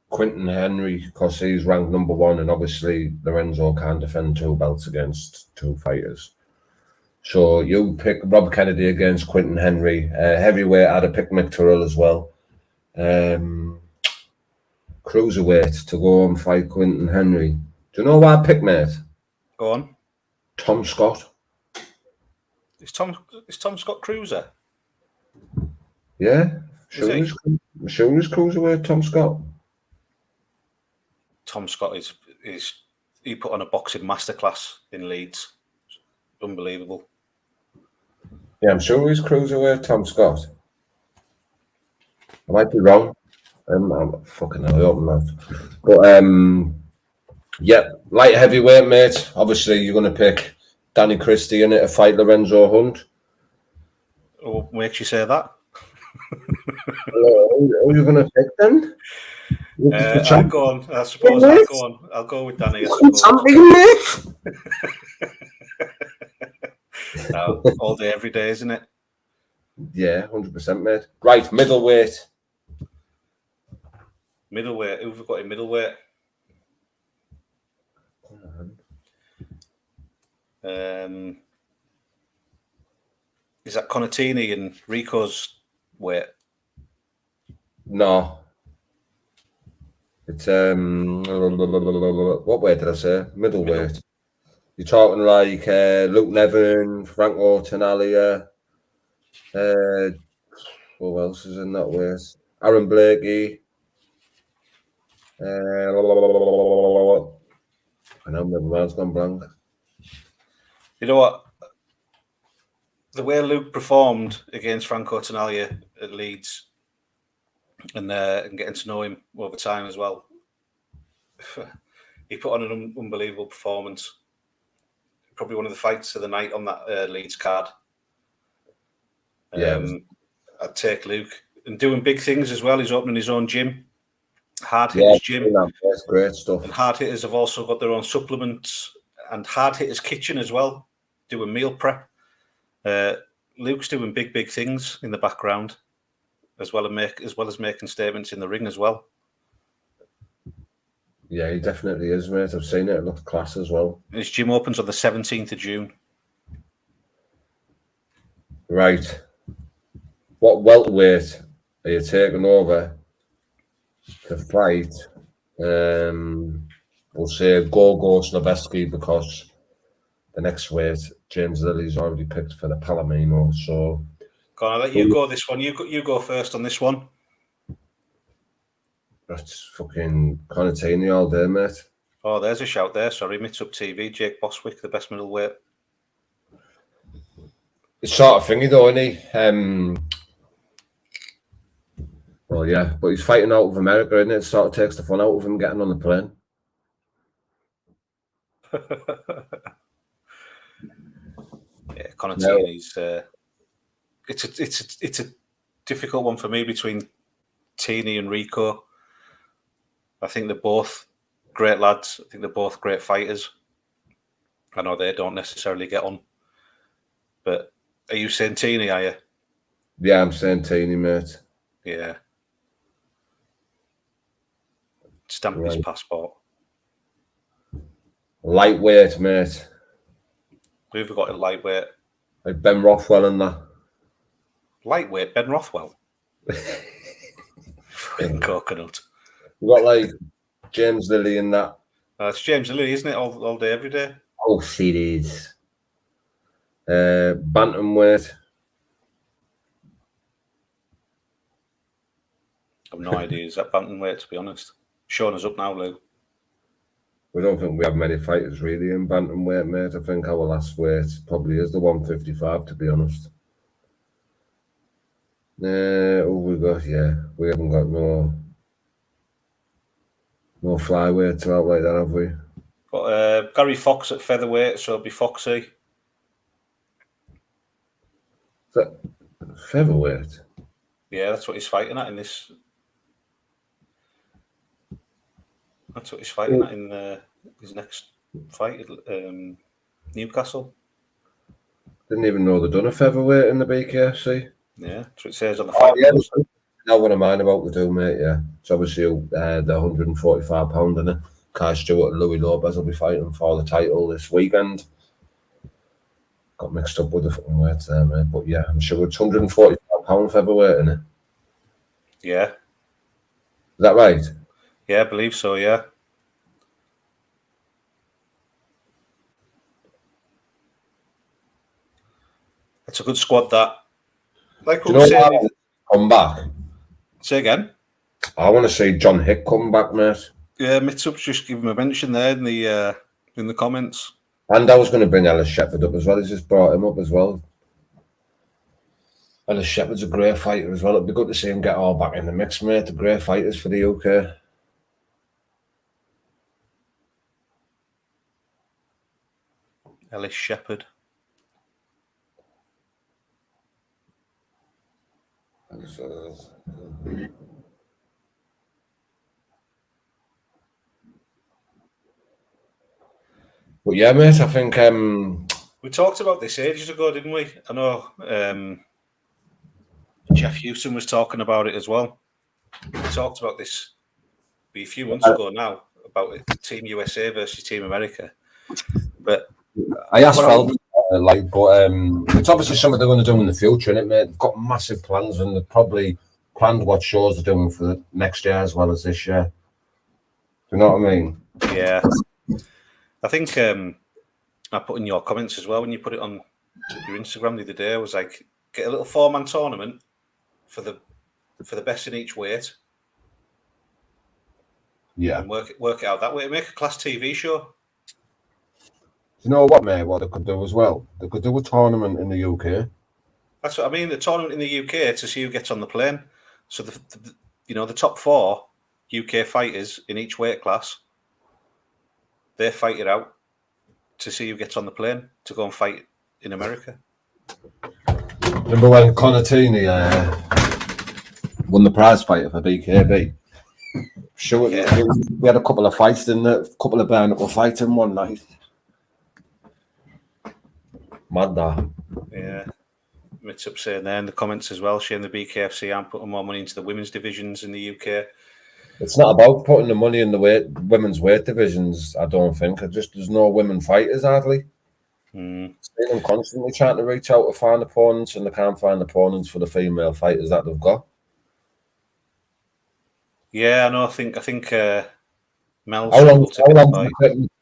Quinton Henry, because he's ranked number 1, and obviously Lorenzo can't defend 2 belts against 2 fighters. So you pick Rob Kennedy against Quinton Henry. Heavyweight, I'd have picked Mick Turrell as well. Cruiserweight to go and fight Quinton Henry. Do you know why I picked, mate? Go on. Tom Scott. Is Tom Scott cruiser? Yeah. Sure is cruiserweight, Tom Scott. Tom Scott is he put on a boxing masterclass in Leeds. Unbelievable. Yeah, I'm sure he's cruiserweight, Tom Scott. I might be wrong. I'm fucking hell, I hope not. But yeah, light heavyweight, mate. Obviously, you're going to pick Danny Christie in it to fight Lorenzo Hunt. What makes you say that? Who are you going to pick then? I'll go on. I suppose I'll go on. I'll go with Danny. All day, every day, isn't it? Yeah, 100%, mate. Right, middleweight. Middleweight. Who've we got in middleweight? Is that Conatini and Rico's weight? No. It's what weight did I say? Middleweight. You're talking like Luke Nevin, Franco Tenalia. Who else is in that weight? Aaron Blakey. I know my mind's gone blank. You know what? The way Luke performed against Franco Tenalia at Leeds and getting to know him over time as well, he put on an unbelievable performance. Probably one of the fights of the night on that Leeds card. Yeah, I'd take Luke. And doing big things as well. He's opening his own gym. Hard Hitters Gym. That's great stuff. And Hard Hitters have also got their own supplements. And Hard Hitters Kitchen as well, doing meal prep. Luke's doing big things in the background, as well as making statements in the ring as well. Yeah, he definitely is, mate. I've seen it. It looks class as well. And his gym opens on the 17th of June. Right. What welterweight are you taking over to fight? We'll say Gogo Sloveski, because the next weight, James Lilly's already picked for the Palomino. So, Go on, I'll let you go this one. You go first on this one. That's fucking Conatini all day, mate. Oh, there's a shout there. Sorry, Mitsup TV, Jake Boswick, the best middleweight. It's sort of thingy though, isn't he? Well, yeah, but he's fighting out of America, isn't it? It sort of takes the fun out of him getting on the plane. Yeah, Conatini's. It's a difficult one for me between Tini and Rico. I think they're both great lads. I think they're both great fighters. I know they don't necessarily get on, but are you saying Tini? Are you? Yeah, I'm saying Tini, mate. Yeah. Stamp his passport. Lightweight, mate. Who've we got in lightweight? Like Ben Rothwell and that. Lightweight, Ben Rothwell. Fucking coconut. We got like James Lilly and that. It's James Lilly, isn't it? All day, every day. Oh, series. Bantamweight. I've no idea. Is that bantamweight, to be honest? Showing us up now, Lou. We don't think we have many fighters really in bantamweight, mate. I think our last weight probably is the 155, to be honest. We got? Yeah, we haven't got no flyweights out like that, have we? Got Gary Fox at featherweight, so it'll be Foxy. Is that featherweight? Yeah, that's what he's fighting at in this. That's what he's fighting at in his next fight at Newcastle. Didn't even know they'd done a featherweight in the BKFC. Yeah, that's what it says on the fight. Yeah, know what I mind about the do, mate. Yeah, it's obviously the 145 pound and Kai Stewart and Louis Lopez will be fighting for the title this weekend. Got mixed up with the fucking weights there, mate. But yeah, I'm sure it's 145 pound featherweight, isn't it? Yeah. Is that right? Yeah, I believe so. Yeah. It's a good squad. That. Like what we saying. Come back. Say again. I want to see John Hick come back, mate. Yeah, Mitsup's just give him a mention there in the comments. And I was going to bring Ellis Shepherd up as well. He's just brought him up as well. Ellis Shepherd's a great fighter as well. It'd be good to see him get all back in the mix, mate. The great fighters for the UK. Ellis Shepherd. But yeah, mate, I think we talked about this ages ago, didn't we? I know Jeff Houston was talking about it as well. We talked about this a few months ago now about it, Team USA versus Team America. But I asked Feldman, but it's obviously something they're going to do in the future, isn't it, mate? They've got massive plans and they've probably planned what shows they're doing for the next year as well as this year. Do you know what I mean? Yeah. I think I put in your comments as well when you put it on your Instagram the other day. I was like, get a little 4-man tournament for the best in each weight. Yeah. And work it out that way. Make a class TV show. You know what, mate? What they could do as well? They could do a tournament in the UK. That's what I mean. The tournament in the UK to see who gets on the plane. So the top 4 UK fighters in each weight class, they fight it out to see who gets on the plane to go and fight in America. Remember when Conatini won the prize fighter for BKB? Sure, yeah. We had a couple of fights in there, a couple of bare knuckle fights in one night. Mad that. Yeah. Mitsup saying there in the comments as well, shame the BKFC aren't putting more money into the women's divisions in the UK. It's not about putting the money in the women's weight divisions, I don't think. There's no women fighters, hardly. See them constantly trying to reach out to find opponents, and they can't find opponents for the female fighters that they've got. Yeah, I know. I think Mel's how long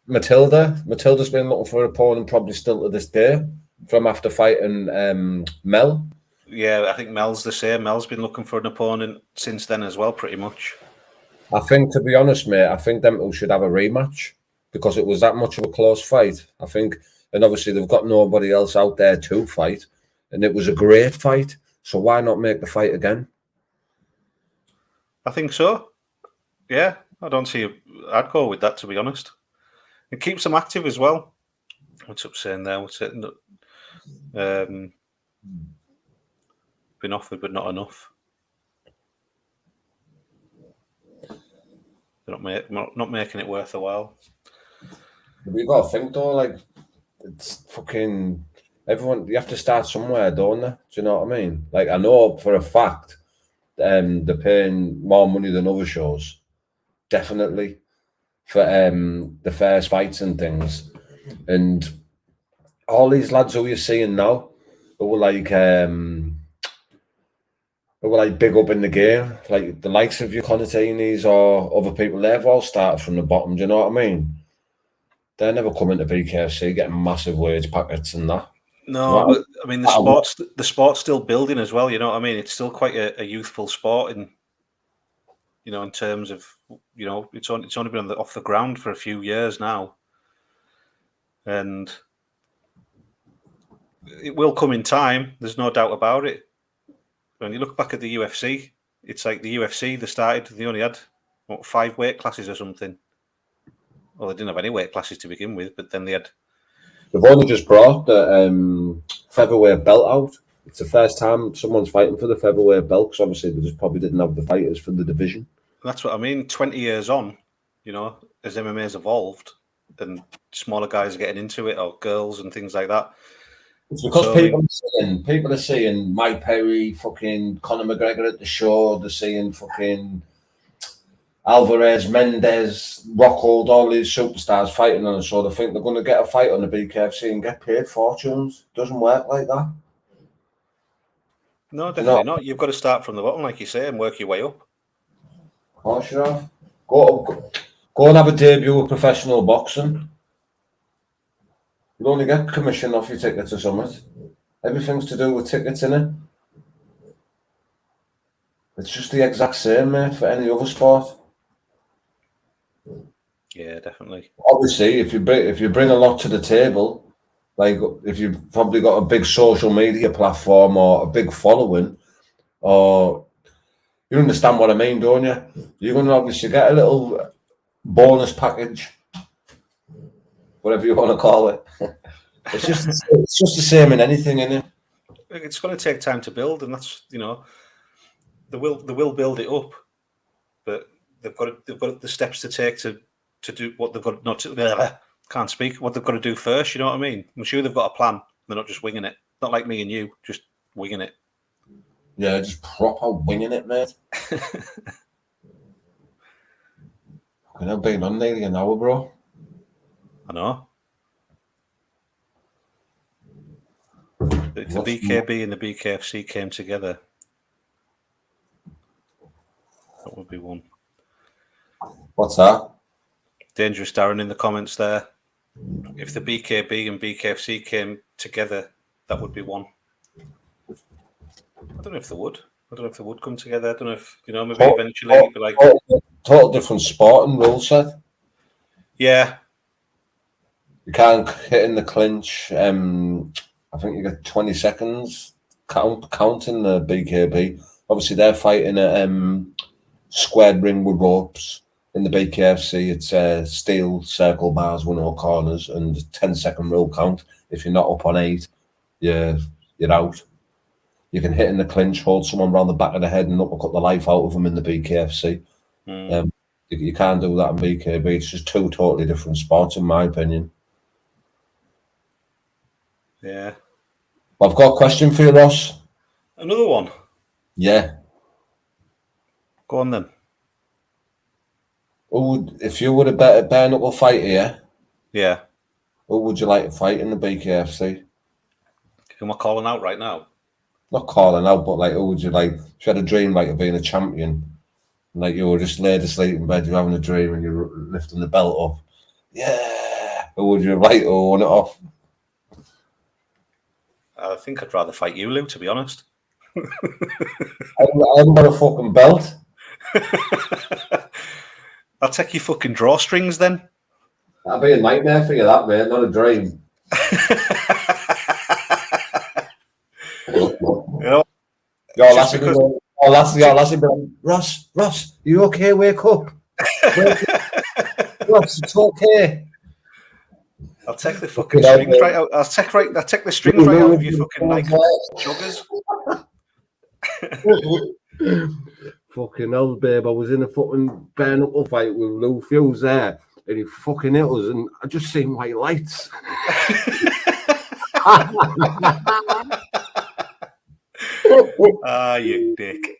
Matilda? Matilda's been looking for an opponent probably still to this day from after fighting Mel. Yeah, I think Mel's the same. Mel's been looking for an opponent since then as well, pretty much. I think, to be honest, mate, I think them two should have a rematch because it was that much of a close fight. I think, and obviously they've got nobody else out there to fight, and it was a great fight. So why not make the fight again? I think so. Yeah, I don't see. I'd go with that, to be honest. It keeps them active as well. What's up saying there? What's it? Been offered, but not enough. They're not making it worth a while. We got to think though, like it's fucking everyone. You have to start somewhere, don't they? Do you know what I mean? Like I know for a fact, they're paying more money than other shows, definitely, for the first fights and things, and all these lads who you're seeing now, who were like big up in the game, like the likes of your Conatinis or other people. They've all started from the bottom. Do you know what I mean? They're never coming to BKFC getting massive wage packets and that. No, but I mean the sport's still building as well. You know what I mean? It's still quite a youthful sport, in terms of it's only been off the ground for a few years now, and it will come in time. There's no doubt about it. When you look back at the UFC, it's like the UFC. They only had 5 weight classes or something. Well, they didn't have any weight classes to begin with, but then they've only just brought the featherweight belt out. It's the first time someone's fighting for the featherweight belt, because obviously they just probably didn't have the fighters for the division. That's what I mean. 20 years on, as MMA's evolved and smaller guys are getting into it, or girls and things like that. It's because people are seeing Mike Perry, fucking Conor McGregor at the show. They're seeing fucking Alvarez, Mendez, Rockhold, all these superstars fighting on the show. They think they're going to get a fight on the BKFC and get paid fortunes. Doesn't work like that. No, definitely not. You've got to start from the bottom, like you say, and work your way up. Of course you have. Go and have a debut with professional boxing. You only get commission off your tickets or something. Everything's to do with tickets, innit? It's just the exact same, mate, for any other sport. Yeah, definitely. Obviously, if you bring a lot to the table, like if you've probably got a big social media platform or a big following, or you understand what I mean, don't you? You're going to obviously get a little bonus package, whatever you want to call it. It's just the same in anything, isn't it? It's going to take time to build, and that's they will build it up, but they've got the steps to take to do what they've got. Can't speak. What they've got to do first. You know what I mean? I'm sure they've got a plan. They're not just winging it. Not like me and you, just winging it. Yeah, just proper winging it, mate. I've been on nearly an hour, bro. I know. If the BKB and the BKFC came together, that would be one. What's that? Dangerous Darren in the comments there. If the BKB and BKFC came together, that would be one. I don't know if they would. I don't know if they would come together. I don't know if, maybe eventually it'd be like... Total different sport and rule set. Yeah. You can't hit in the clinch. I think you get 20 seconds counting the BKB. Obviously, they're fighting a squared ring with ropes. In the BKFC, it's steel circle bars with no corners and 10-second rule count. If you're not up on 8, you're out. You can hit in the clinch, hold someone round the back of the head and uppercut the life out of them in the BKFC. You can't do that in BKB. It's just 2 totally different sports, in my opinion. Yeah. I've got a question for you, Ross. Another one? Yeah. Go on then. If you were a better bare knuckle fighter, yeah, who would you like to fight in the BKFC? Who am I calling out right now? Not calling out, but like, who would you like? If you had a dream like of being a champion, like you were just laid asleep in bed, you're having a dream and you're lifting the belt up. Yeah. Who would you like to win it off? I think I'd rather fight you, Lou, to be honest. I haven't got a fucking belt. I'll take your fucking drawstrings then. That'd be a nightmare for you, that, mate, not a dream. You know, Your Just lassie because- your lassie be like, Ross, you okay? Wake up. Ross, it's okay. I'll take the fucking strings right out. I'll take the strings right out of your fucking Nike joggers. Fucking hell, babe. I was in a fucking bare knuckle fight with Lou Fuse there, and he fucking hit us, and I just seen white lights. Ah, you dick.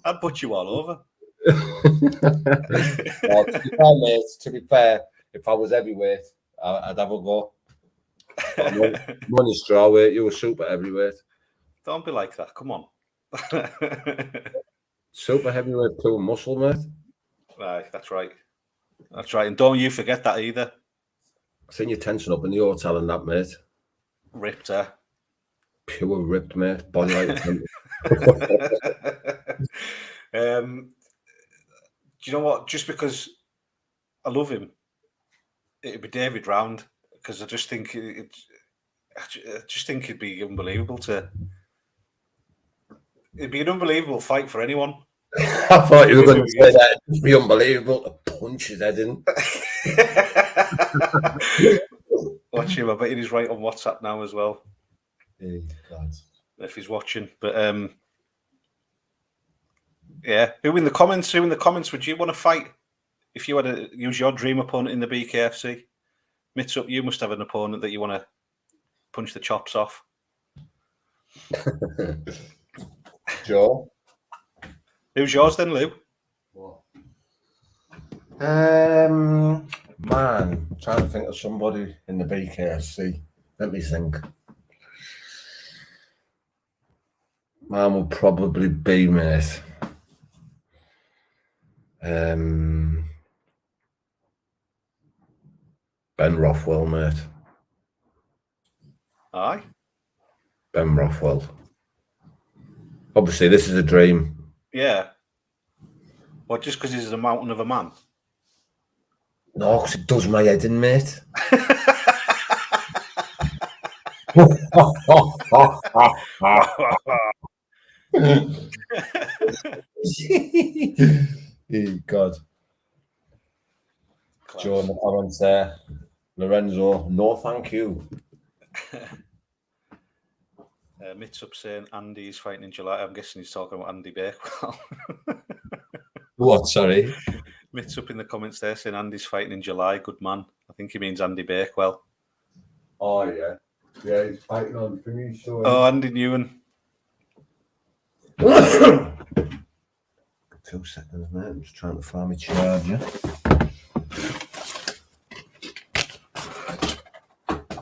I'd put you all over. Well, to be fair, mate, to be fair, if I was heavyweight, I'd have a go. Money strawweight, you were super heavyweight. Don't be like that. Come on. Super heavyweight, pure muscle, mate. Right, that's right. That's right. And don't you forget that either. I seen you tensing up in the hotel and that, mate. Ripped, eh? Pure ripped, mate. Body like a temple. Do you know what? Just because I love him, it'd be David Round, because I just think I just think it'd be unbelievable to. It'd be an unbelievable fight for anyone. I thought you were going to say that. It'd be unbelievable to punch his head in. Watch him. I bet he's right on WhatsApp now as well. God. If he's watching, but yeah. Who in the comments would you want to fight if you had to use your dream opponent in the BKFC? Mitsup, you must have an opponent that you want to punch the chops off. Joe? Who's yours then, Lou? Man, I'm trying to think of somebody in the BKFC. Let me think. Man will probably be, mate. Ben Rothwell, mate. Aye. Ben Rothwell. Obviously, this is a dream. Yeah. What, just because he's a mountain of a man? No, because it does my head in, mate. God. Joe in the comments there. Lorenzo, no thank you. Mitsup saying Andy's fighting in July. I'm guessing he's talking about Andy Bakewell. What, sorry? Mitsup in the comments there saying Andy's fighting in July. Good man. I think he means Andy Bakewell. Oh, yeah. Yeah, he's fighting on thingy, so... Oh, Andy Newen. 2 seconds, mate. I'm just trying to find my charger.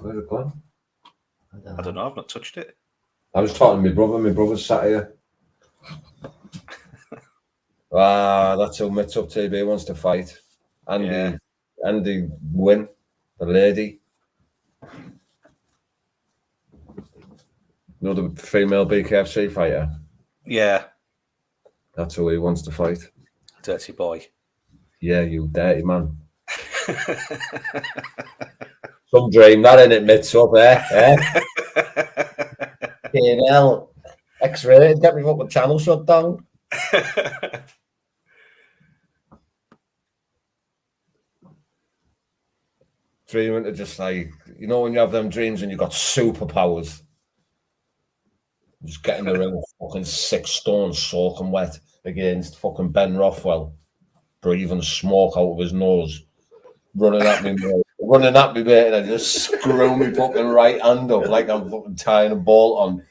Where's it gone? I don't know. I've not touched it. I was talking to my brother. My brother's sat here. That's who Mitsup TB wants to fight. Andy Wynn, the lady. You know, the female BKFC fighter? Yeah. That's who he wants to fight. Dirty boy. Yeah, you dirty man. Some dream that in it, Mitsup, eh? Hell. X-rated, get me fucking channel shut down. Dreaming to just like, you know, when you have them dreams and you got superpowers. Just get in the ring with fucking 6 stone soaking wet against fucking Ben Rothwell, breathing smoke out of his nose, running at me, mate, and I just screw my fucking right hand up like I'm fucking tying a bolt on.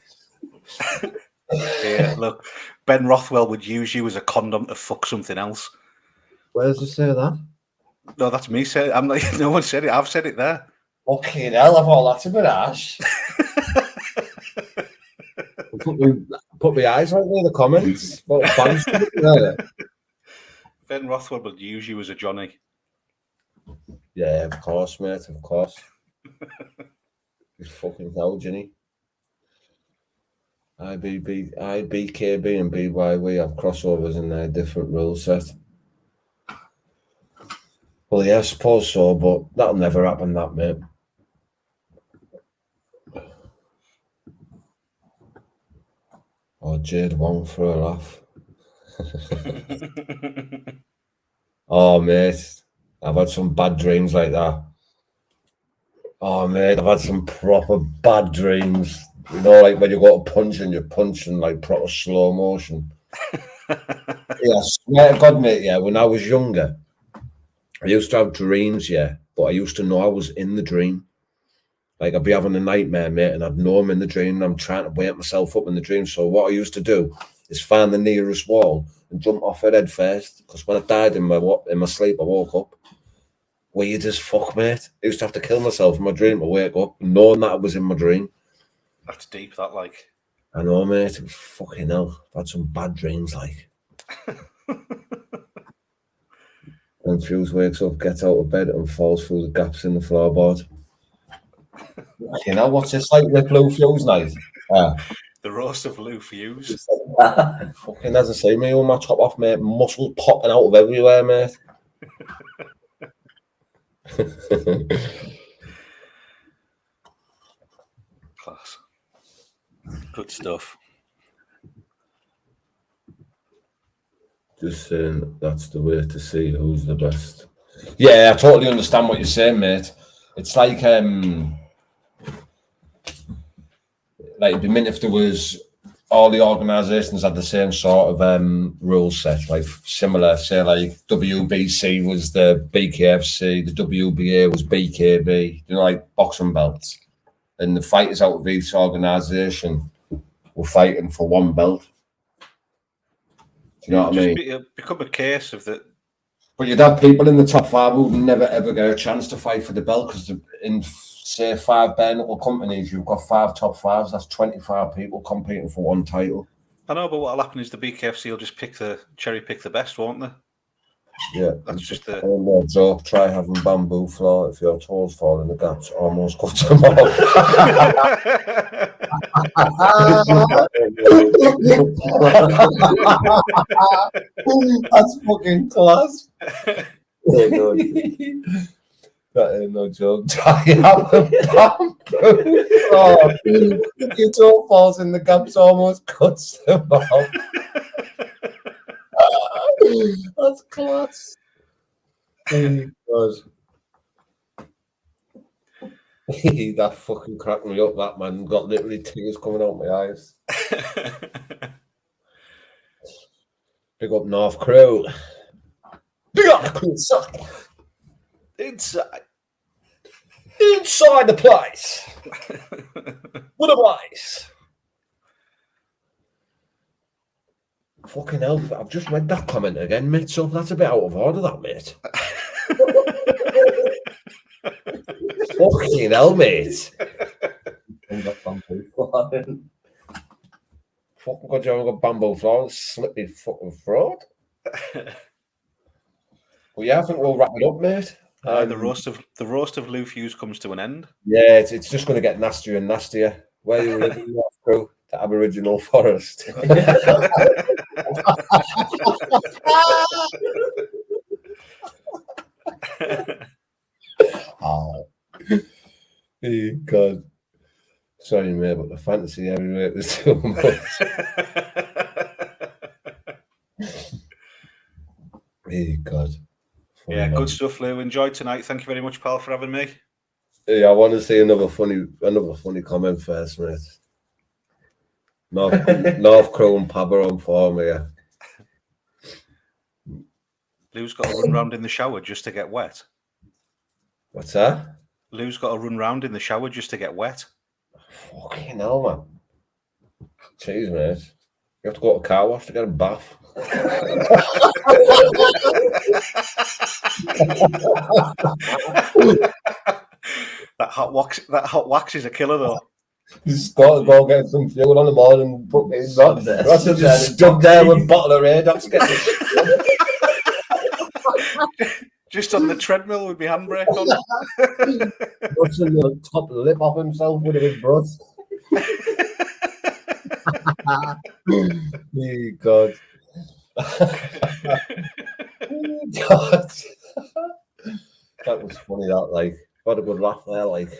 Yeah, look, Ben Rothwell would use you as a condom to fuck something else. Where does it say that? No, that's me saying. I'm like, no one said it. I've said it there. Fucking hell, I thought that's a bit harsh. Put my eyes out there, the comments. Ben Rothwell would use you as a Johnny. Yeah, of course, mate, of course. He's fucking hell, Ginny. IBKB and BYW have crossovers in their different rule set. Well, yeah, I suppose so, but that'll never happen, that, mate. Oh, Jade Wong for a laugh. Oh, mate, I've had some bad dreams like that. Oh, mate, I've had some proper bad dreams. You know, like when you go to punch and you're punching like proper slow motion. Yeah, I swear to God, mate, yeah, when I was younger, I used to have dreams, yeah, but I used to know I was in the dream. Like I'd be having a nightmare, mate, and I'd know I'm in the dream and I'm trying to wake myself up in the dream. So what I used to do is find the nearest wall and jump off it head first. Because when I died in my sleep, I woke up. Weird as fuck, mate. I used to have to kill myself in my dream to wake up, knowing that I was in my dream. That's deep, that, like. I know, mate. It was fucking hell. I've had some bad dreams, like. And Fuse wakes up, gets out of bed and falls through the gaps in the floorboard. You know, what's this like with Blue Fuse night? The roast of Lou Fuse. Fucking doesn't see me on my top off, mate. Muscles popping out of everywhere, mate. Class. Good stuff. Just saying that's the way to see who's the best. Yeah, I totally understand what you're saying, mate. It's like it'd be mint if there was all the organisations had the same sort of rule set, like similar, say like WBC was the BKFC, the WBA was BKB, you know, like boxing belts. And the fighters out of each organisation were fighting for one belt. Do you know what I mean? It'll become a case of that. But you'd have people in the top five who would never ever get a chance to fight for the belt because in, say, 5 bare knuckle companies, you've got 5 top fives. That's 25 people competing for one title. I know, but what'll happen is the BKFC will just cherry pick the best, won't they? Yeah, that's just the. So try having bamboo floor if your toes fall in the gaps. Almost cut them off. That's fucking class. That ain't no joke. Try having bamboo floor. If your toe falls in the gaps, almost cuts them off. That's class. That fucking cracked me up, that man. Got literally tears coming out my eyes. Big up North Crew. Big up the crew side. Inside the place. What a place. Fucking hell, I've just read that comment again, mate, so that's a bit out of order, that, mate. Fucking hell, mate. Fucking God, you haven't got bamboo floor and slip me fucking throat. Well, yeah, I think we'll wrap it up, mate. The roast of Lou Fuse comes to an end. Yeah, it's just going to get nastier and nastier. Where you live in North Crew, the Aboriginal forest. Oh, God. Sorry, mate, but the fantasy heavyweight was too much. Hey, God. Yeah, good stuff, Lou. Enjoyed tonight. Thank you very much, pal, for having me. Yeah, I want to see another funny comment first, mate. North Crew and Pabber on form here. Lou's got to run round in the shower just to get wet. What's that? Lou's got to run round in the shower just to get wet. Fucking hell, man. Jeez, mate. You have to go to a car wash to get a bath. That hot wax is a killer, though. You just got to go get some fuel on the morning and put me in that. That's just stuck there with a bottle of Red. Just on the treadmill with my handbrake on. Brushing the top lip off himself with a big brush. Oh, God. Oh, God. That was funny, that, like. What a good laugh there, like.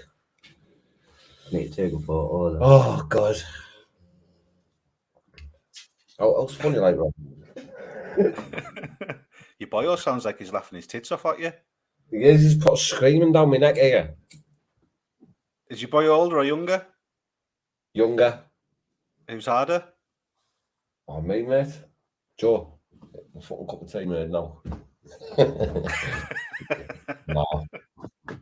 Need to take a photo. Then. Oh, God. Oh, it's funny, like, Rob. Your boy sounds like he's laughing his tits off at you. He is, he's put screaming down my neck here. Is your boy older or younger? Younger. Who's harder? Oh, me, mate. Joe. A fucking cup of tea, mate, now. Nah.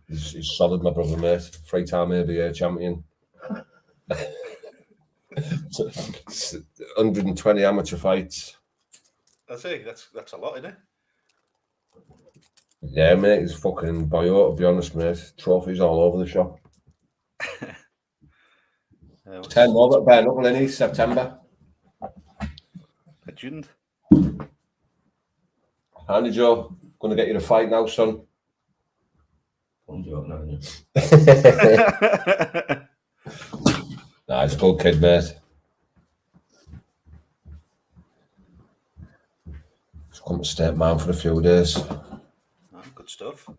He's solid, my brother, mate. 3-time ABA champion. 120 amateur fights. That's it. That's a lot, isn't it? Yeah, mate, he's fucking boyo, to be honest, mate. Trophies all over the shop. 10 more, bare knuckle in September. Legend. Andy Joe, gonna get you to fight now, son. I'm joking, aren't you? Nah, he's a good kid, mate. He's come to stay at man for a few days. Oh, good stuff. Come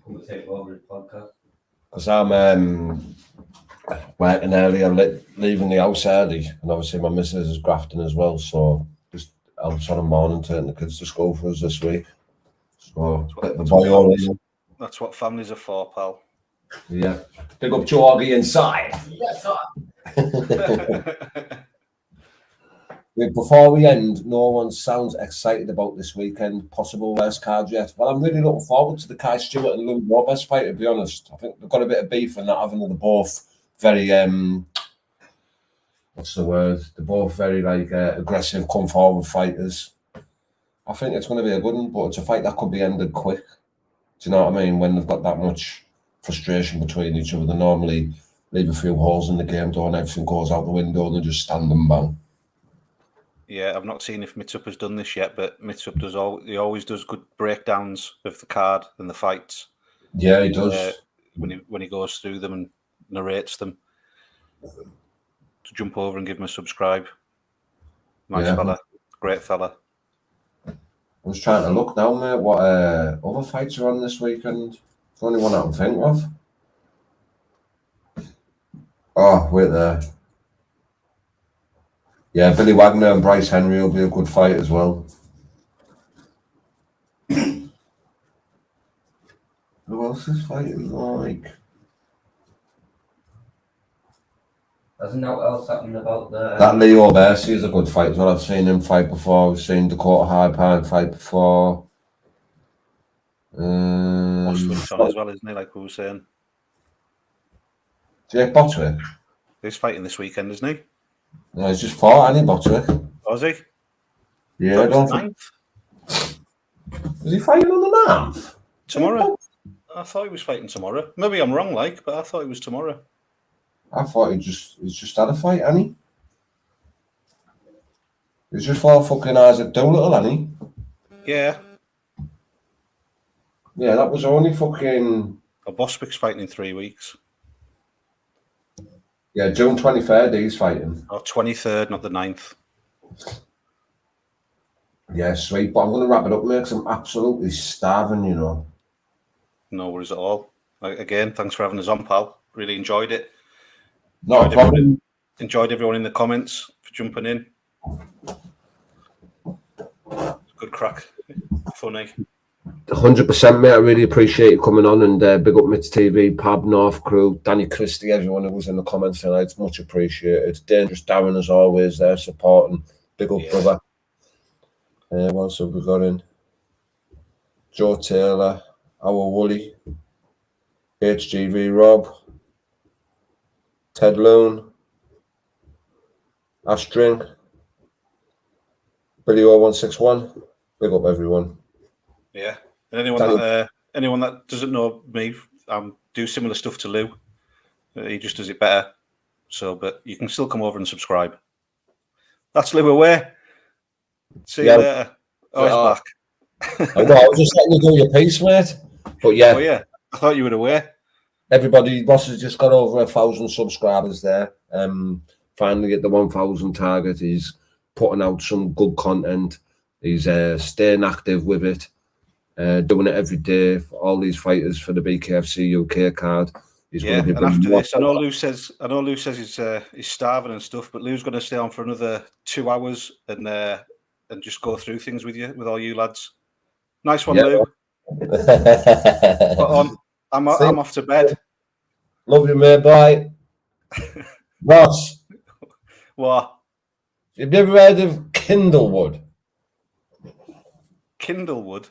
and take over the podcast. Because I'm working early, I'm leaving the house early, and obviously my missus is grafting as well, so just I was on a morning taking the kids to school for us this week. So the boy all in. That's what families are for, pal. Yeah. Big up Georgie inside. Yes, sir. Before we end, no one sounds excited about this weekend, possible worst card yet. Well, I'm really looking forward to the Kai Stewart and Lou Roberts fight, to be honest. I think they've got a bit of beef in that, haven't they? They're both very, what's the word? They're both very, like, aggressive, come forward fighters. I think it's going to be a good one, but it's a fight that could be ended quick. Do you know what I mean? When they've got that much frustration between each other, they normally leave a few holes in the game door and everything goes out the window and they just stand and bang. Yeah, I've not seen if Mitsup has done this yet, but Mitsup he always does good breakdowns of the card and the fights. Yeah, he does. When he goes through them and narrates them. To jump over and give him a subscribe. Nice fella, great fella. I was trying to look now, mate, what other fights are on this weekend. It's the only one I can think of. Oh, wait there. Yeah, Billy Wagner and Bryce Henry will be a good fight as well. Who else is fighting like? Hasn't that else happened about the... That Leo Bercy is a good fight as well. I've seen him fight before. I've seen Dakota High-Pine fight before. Bostwick's on as well, isn't he? Like we were saying. Jake Botwick? He's fighting this weekend, isn't he? No, he's just fought, hasn't he, Botwick? Was he? Yeah, I don't think... Is he fighting on the 9th? Tomorrow? I thought he was fighting tomorrow. Maybe I'm wrong, like, but I thought it was tomorrow. I thought he's just had a fight, hasn't he? He's just fought fucking Isaac Doolittle, hasn't he? Yeah. Yeah, that was only fucking... Bostwick's fighting in 3 weeks. Yeah, June 23rd he's fighting. Or 23rd, not the 9th. Yeah, sweet. But I'm going to wrap it up, mate, because I'm absolutely starving, you know. No worries at all. Again, thanks for having us on, pal. Really enjoyed it. Not a problem. Enjoyed everyone in the comments for jumping in. Good crack. Funny. 100%, mate. I really appreciate you coming on and big up Mitch TV, Pab, North Crew, Danny Christie, everyone who was in the comments tonight. It's much appreciated. Dangerous Darren, as always, there supporting. Big up, brother. What else have we got in? Joe Taylor, Our Wooly, HGV Rob, Ted Loon, Astring, Billy 0161. Big up, everyone. Yeah. And anyone that doesn't know me, do similar stuff to Lou. He just does it better. So, but you can still come over and subscribe. That's Lou away. See you later. Oh, he's back. I was just letting you do your piece, mate. But yeah. Oh, yeah. I thought you were away. Everybody, Ross has just got over 1,000 subscribers there. finally hit the 1,000 target. He's putting out some good content. He's staying active with it, doing it every day for all these fighters for the BKFC UK card. He's Yeah, going to be and after this, I know Lou says he's starving and stuff, but Lou's going to stay on for another 2 hours and just go through things with all you lads. Nice one, Yeah. Lou. But I'm off to bed. Love you, mate. Bye. Ross, What? have you ever heard of Kindlewood? Kindlewood?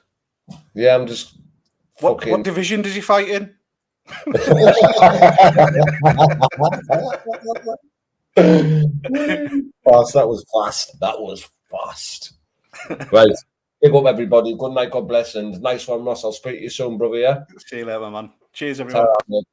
Yeah, I'm just What fucking... division does he fight in? Fast, that was fast. That was fast. Right. Big up, everybody. Good night, God bless, and nice one, Ross. I'll speak to you soon, brother. Yeah. See you later, man. Cheers, everyone. Ta-ra, mate.